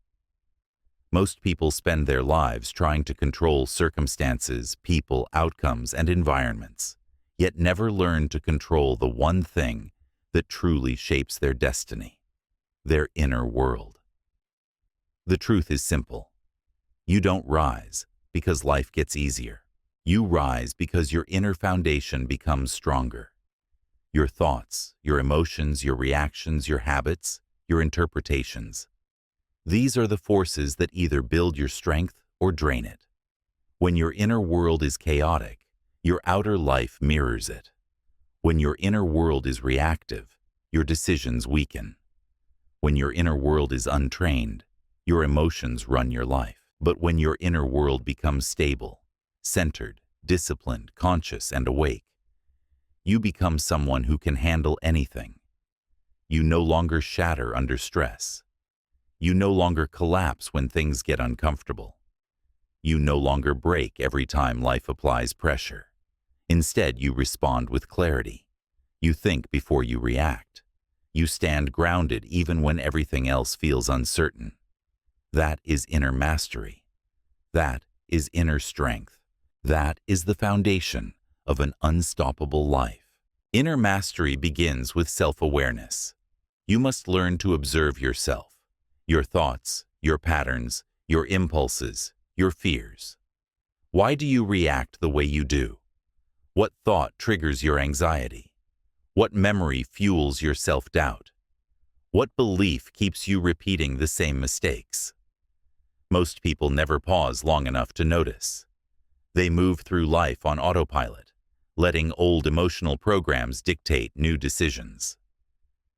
Most people spend their lives trying to control circumstances, people, outcomes, and environments, yet never learn to control the one thing that truly shapes their destiny, their inner world. The truth is simple. You don't rise because life gets easier. You rise because your inner foundation becomes stronger. Your thoughts, your emotions, your reactions, your habits, your interpretations. These are the forces that either build your strength or drain it. When your inner world is chaotic, your outer life mirrors it. When your inner world is reactive, your decisions weaken. When your inner world is untrained, your emotions run your life. But when your inner world becomes stable, centered, disciplined, conscious, and awake, you become someone who can handle anything. You no longer shatter under stress. You no longer collapse when things get uncomfortable. You no longer break every time life applies pressure. Instead, you respond with clarity. You think before you react. You stand grounded even when everything else feels uncertain. That is inner mastery. That is inner strength. That is the foundation of an unstoppable life. Inner mastery begins with self-awareness. You must learn to observe yourself, your thoughts, your patterns, your impulses, your fears. Why do you react the way you do? What thought triggers your anxiety? What memory fuels your self-doubt? What belief keeps you repeating the same mistakes? Most people never pause long enough to notice. They move through life on autopilot, letting old emotional programs dictate new decisions.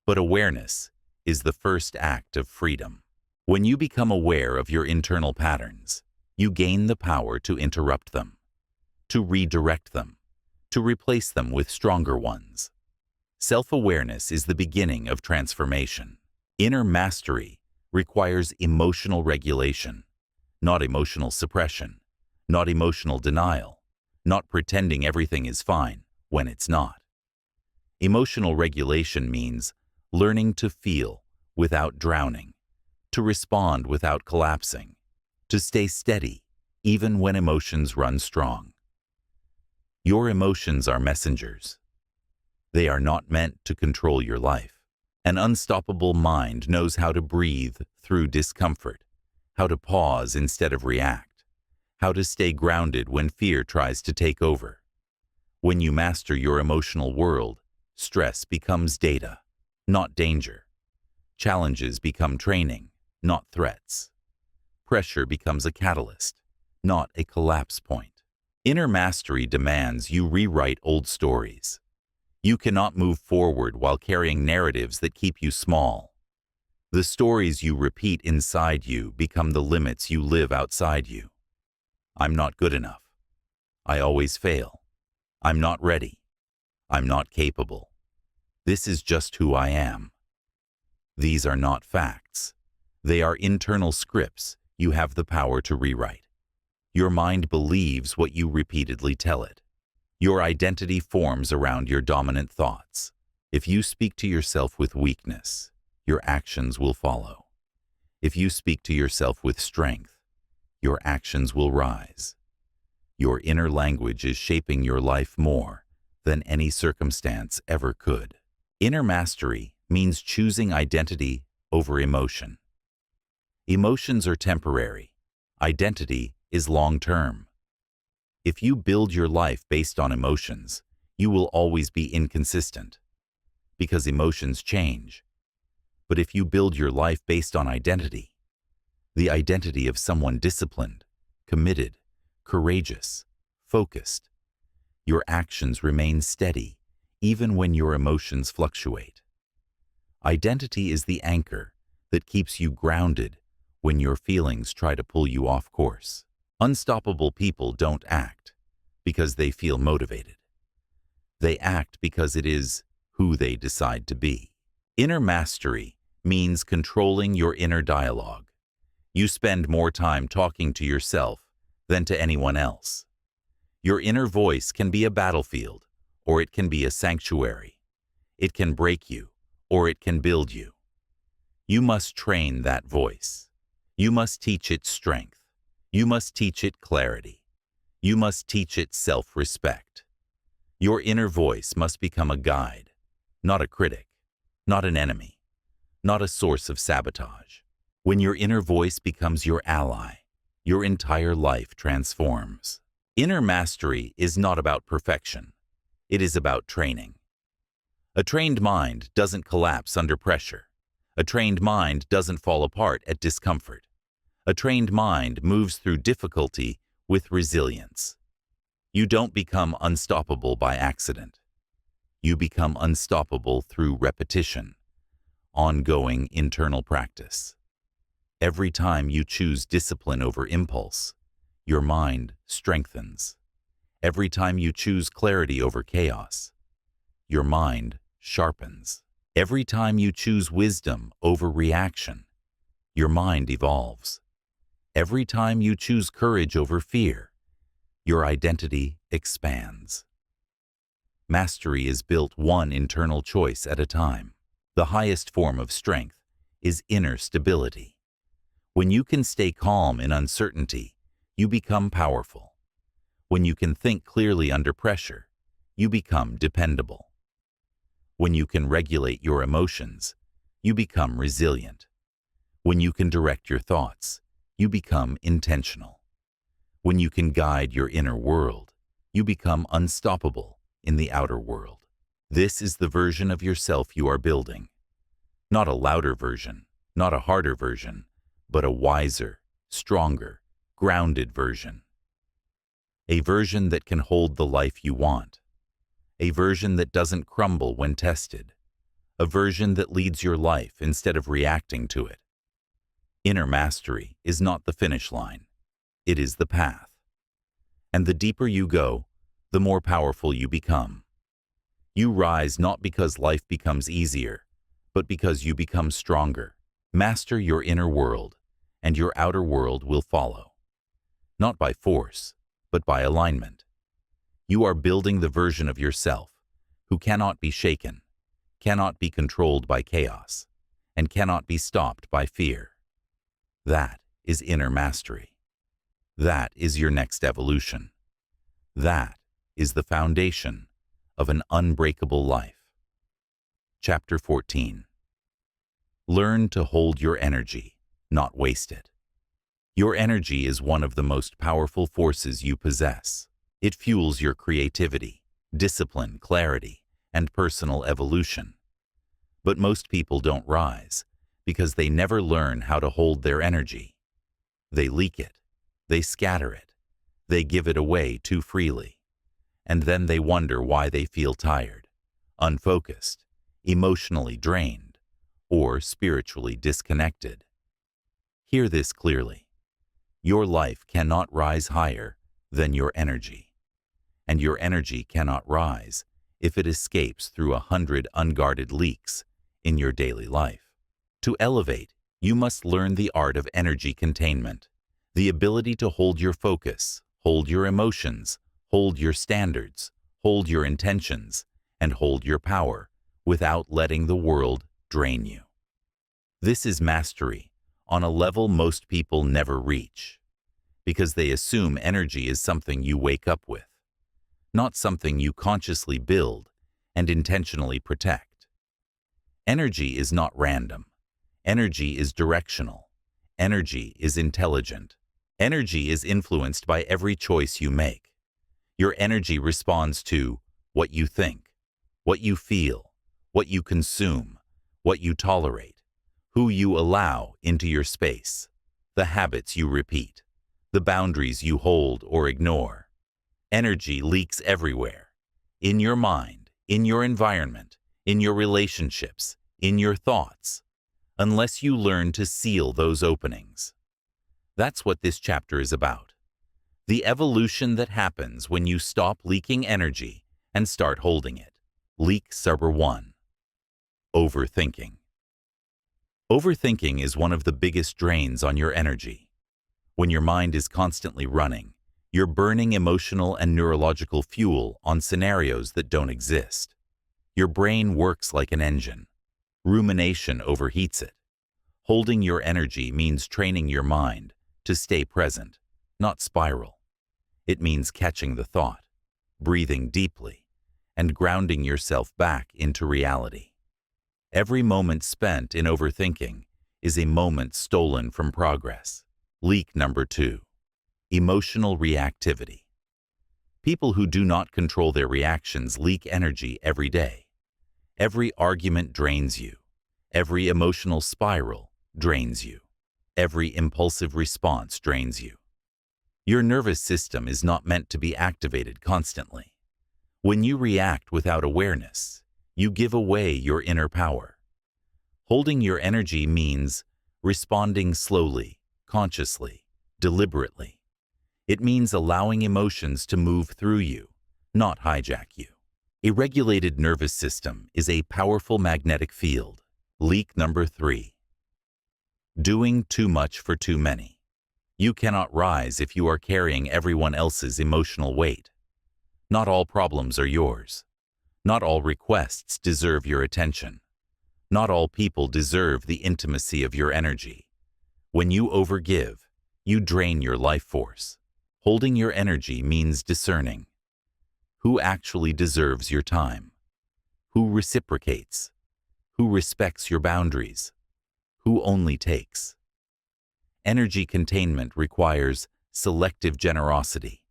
But awareness is the first act of freedom. When you become aware of your internal patterns, you gain the power to interrupt them, to redirect them, to replace them with stronger ones. Self-awareness is the beginning of transformation. Inner mastery requires emotional regulation, not emotional suppression, not emotional denial, not pretending everything is fine when it's not. Emotional regulation means learning to feel without drowning, to respond without collapsing, to stay steady even when emotions run strong. Your emotions are messengers. They are not meant to control your life. An unstoppable mind knows how to breathe through discomfort, how to pause instead of react, how to stay grounded when fear tries to take over. When you master your emotional world, stress becomes data, not danger. Challenges become training, not threats. Pressure becomes a catalyst, not a collapse point. Inner mastery demands you rewrite old stories. You cannot move forward while carrying narratives that keep you small. The stories you repeat inside you become the limits you live outside you. I'm not good enough. I always fail. I'm not ready. I'm not capable. This is just who I am. These are not facts. They are internal scripts you have the power to rewrite. Your mind believes what you repeatedly tell it. Your identity forms around your dominant thoughts. If you speak to yourself with weakness, your actions will follow. If you speak to yourself with strength, your actions will rise. Your inner language is shaping your life more than any circumstance ever could. Inner mastery means choosing identity over emotion. Emotions are temporary. Identity is long-term. If you build your life based on emotions, you will always be inconsistent, because emotions change. But if you build your life based on identity, the identity of someone disciplined, committed, courageous, focused, your actions remain steady even when your emotions fluctuate. Identity is the anchor that keeps you grounded when your feelings try to pull you off course. Unstoppable people don't act because they feel motivated. They act because it is who they decide to be. Inner mastery means controlling your inner dialogue. You spend more time talking to yourself than to anyone else. Your inner voice can be a battlefield, or it can be a sanctuary. It can break you, or it can build you. You must train that voice. You must teach it strength. You must teach it clarity. You must teach it self-respect. Your inner voice must become a guide, not a critic, not an enemy, not a source of sabotage. When your inner voice becomes your ally, your entire life transforms. Inner mastery is not about perfection. It is about training. A trained mind doesn't collapse under pressure. A trained mind doesn't fall apart at discomfort. A trained mind moves through difficulty with resilience. You don't become unstoppable by accident. You become unstoppable through repetition, ongoing internal practice. Every time you choose discipline over impulse, your mind strengthens. Every time you choose clarity over chaos, your mind sharpens. Every time you choose wisdom over reaction, your mind evolves. Every time you choose courage over fear, your identity expands. Mastery is built one internal choice at a time. The highest form of strength is inner stability. When you can stay calm in uncertainty, you become powerful. When you can think clearly under pressure, you become dependable. When you can regulate your emotions, you become resilient. When you can direct your thoughts, you become intentional. When you can guide your inner world, you become unstoppable in the outer world. This is the version of yourself you are building. Not a louder version, not a harder version, but a wiser, stronger, grounded version. A version that can hold the life you want. A version that doesn't crumble when tested. A version that leads your life instead of reacting to it. Inner mastery is not the finish line. It is the path. And the deeper you go, the more powerful you become. You rise not because life becomes easier, but because you become stronger. Master your inner world, and your outer world will follow. Not by force, but by alignment. You are building the version of yourself who cannot be shaken, cannot be controlled by chaos, and cannot be stopped by fear. That is inner mastery. That is your next evolution. That is the foundation of an unbreakable life. Chapter 14. Learn to hold your energy, not waste it. Your energy is one of the most powerful forces you possess. It fuels your creativity, discipline, clarity, and personal evolution. But most people don't rise because they never learn how to hold their energy. They leak it, they scatter it, they give it away too freely, and then they wonder why they feel tired, unfocused, emotionally drained, or spiritually disconnected. Hear this clearly. Your life cannot rise higher than your energy, and your energy cannot rise if it escapes through 100 unguarded leaks in your daily life. To elevate, you must learn the art of energy containment, the ability to hold your focus, hold your emotions, hold your standards, hold your intentions, and hold your power without letting the world drain you. This is mastery on a level most people never reach, because they assume energy is something you wake up with, not something you consciously build and intentionally protect. Energy is not random. Energy is directional. Energy is intelligent. Energy is influenced by every choice you make. Your energy responds to what you think, what you feel, what you consume, what you tolerate, who you allow into your space, the habits you repeat, the boundaries you hold or ignore. Energy leaks everywhere. In your mind, in your environment, in your relationships, in your thoughts, unless you learn to seal those openings. That's what this chapter is about. The evolution that happens when you stop leaking energy and start holding it. Leak number 1. Overthinking. Overthinking is one of the biggest drains on your energy. When your mind is constantly running, you're burning emotional and neurological fuel on scenarios that don't exist. Your brain works like an engine. Rumination overheats it. Holding your energy means training your mind to stay present, not spiral. It means catching the thought, breathing deeply, and grounding yourself back into reality. Every moment spent in overthinking is a moment stolen from progress. Leak number 2. Emotional reactivity. People who do not control their reactions leak energy every day. Every argument drains you. Every emotional spiral drains you. Every impulsive response drains you. Your nervous system is not meant to be activated constantly. When you react without awareness, you give away your inner power. Holding your energy means responding slowly, consciously, deliberately. It means allowing emotions to move through you, not hijack you. A regulated nervous system is a powerful magnetic field. Leak number 3. Doing too much for too many. You cannot rise if you are carrying everyone else's emotional weight. Not all problems are yours. Not all requests deserve your attention. Not all people deserve the intimacy of your energy. When you overgive, you drain your life force. Holding your energy means discerning. Who actually deserves your time? Who reciprocates? Who respects your boundaries? Who only takes? Energy containment requires selective generosity,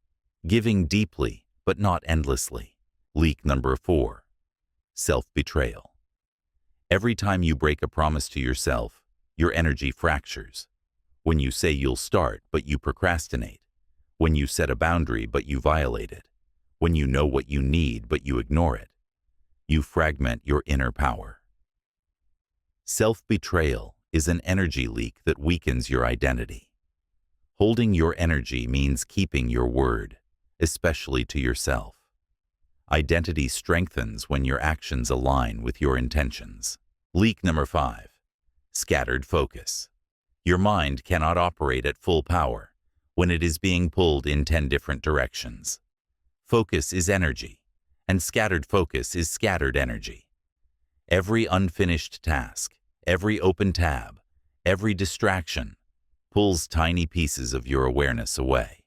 giving deeply but not endlessly. Leak number 4. Self-betrayal. Every time you break a promise to yourself, your energy fractures. When you say you'll start but you procrastinate. When you set a boundary but you violate it. When you know what you need but you ignore it. You fragment your inner power. Self-betrayal is an energy leak that weakens your identity. Holding your energy means keeping your word, especially to yourself. Identity strengthens when your actions align with your intentions. Leak number 5. Scattered focus. Your mind cannot operate at full power when it is being pulled in 10 different directions. Focus is energy, and scattered focus is scattered energy. Every unfinished task, every open tab, every distraction pulls tiny pieces of your awareness away.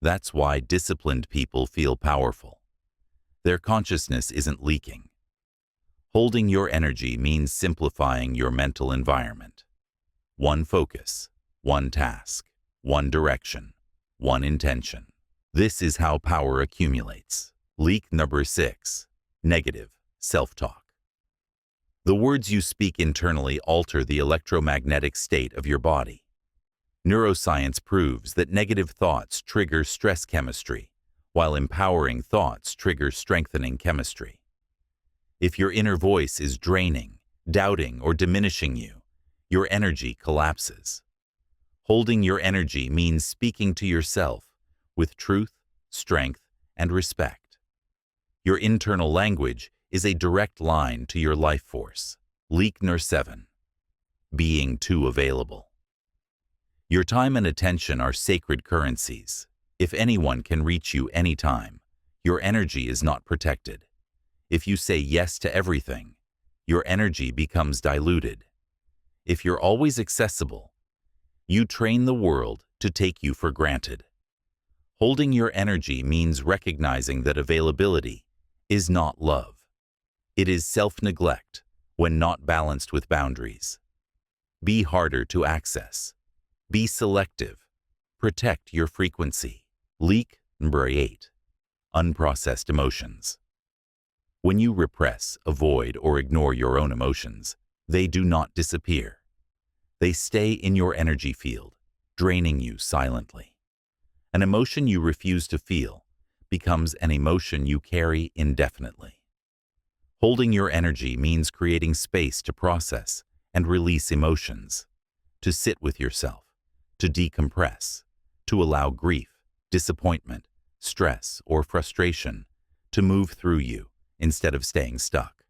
That's why disciplined people feel powerful. Their consciousness isn't leaking. Holding your energy means simplifying your mental environment. One focus, one task, one direction, one intention. This is how power accumulates. Leak number 6. Negative self-talk. The words you speak internally alter the electromagnetic state of your body. Neuroscience proves that negative thoughts trigger stress chemistry, while empowering thoughts trigger strengthening chemistry. If your inner voice is draining, doubting, or diminishing you, your energy collapses. Holding your energy means speaking to yourself with truth, strength, and respect. Your internal language is a direct line to your life force. Leak number 7. Being too available. Your time and attention are sacred currencies. If anyone can reach you anytime, your energy is not protected. If you say yes to everything, your energy becomes diluted. If you're always accessible, you train the world to take you for granted. Holding your energy means recognizing that availability is not love. It is self-neglect when not balanced with boundaries. Be harder to access. Be selective. Protect your frequency. Leak number 8. Unprocessed emotions. When you repress, avoid, or ignore your own emotions, they do not disappear. They stay in your energy field, draining you silently. An emotion you refuse to feel becomes an emotion you carry indefinitely. Holding your energy means creating space to process and release emotions, to sit with yourself, to decompress, to allow grief, disappointment, stress, or frustration to move through you instead of staying stuck.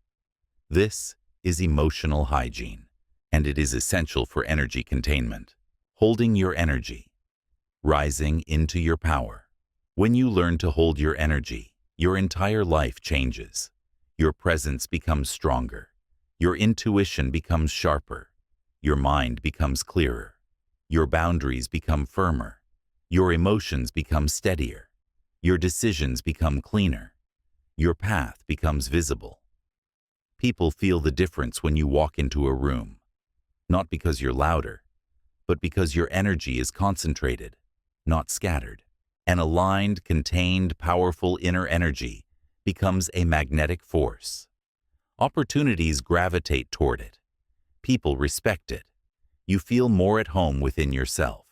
This is emotional hygiene, and it is essential for energy containment. Holding your energy, rising into your power. When you learn to hold your energy, your entire life changes. Your presence becomes stronger. Your intuition becomes sharper. Your mind becomes clearer. Your boundaries become firmer. Your emotions become steadier. Your decisions become cleaner. Your path becomes visible. People feel the difference when you walk into a room, not because you're louder, but because your energy is concentrated, not scattered. An aligned, contained, powerful inner energy becomes a magnetic force. Opportunities gravitate toward it. People respect it. You feel more at home within yourself.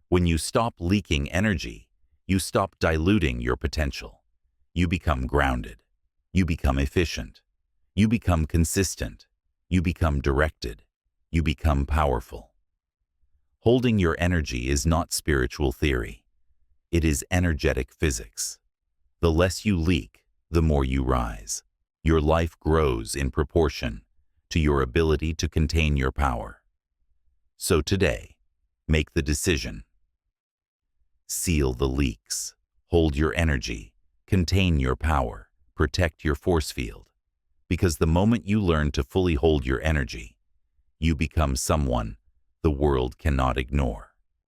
When you stop leaking energy, you stop diluting your potential. You become grounded. You become efficient. You become consistent. You become directed. You become powerful. Holding your energy is not spiritual theory. It is energetic physics. The less you leak, the more you rise. Your life grows in proportion to your ability to contain your power. So today, make the decision. Seal the leaks. Hold your energy. Contain your power. Protect your force field. Because the moment you learn to fully hold your energy, you become someone the world cannot ignore.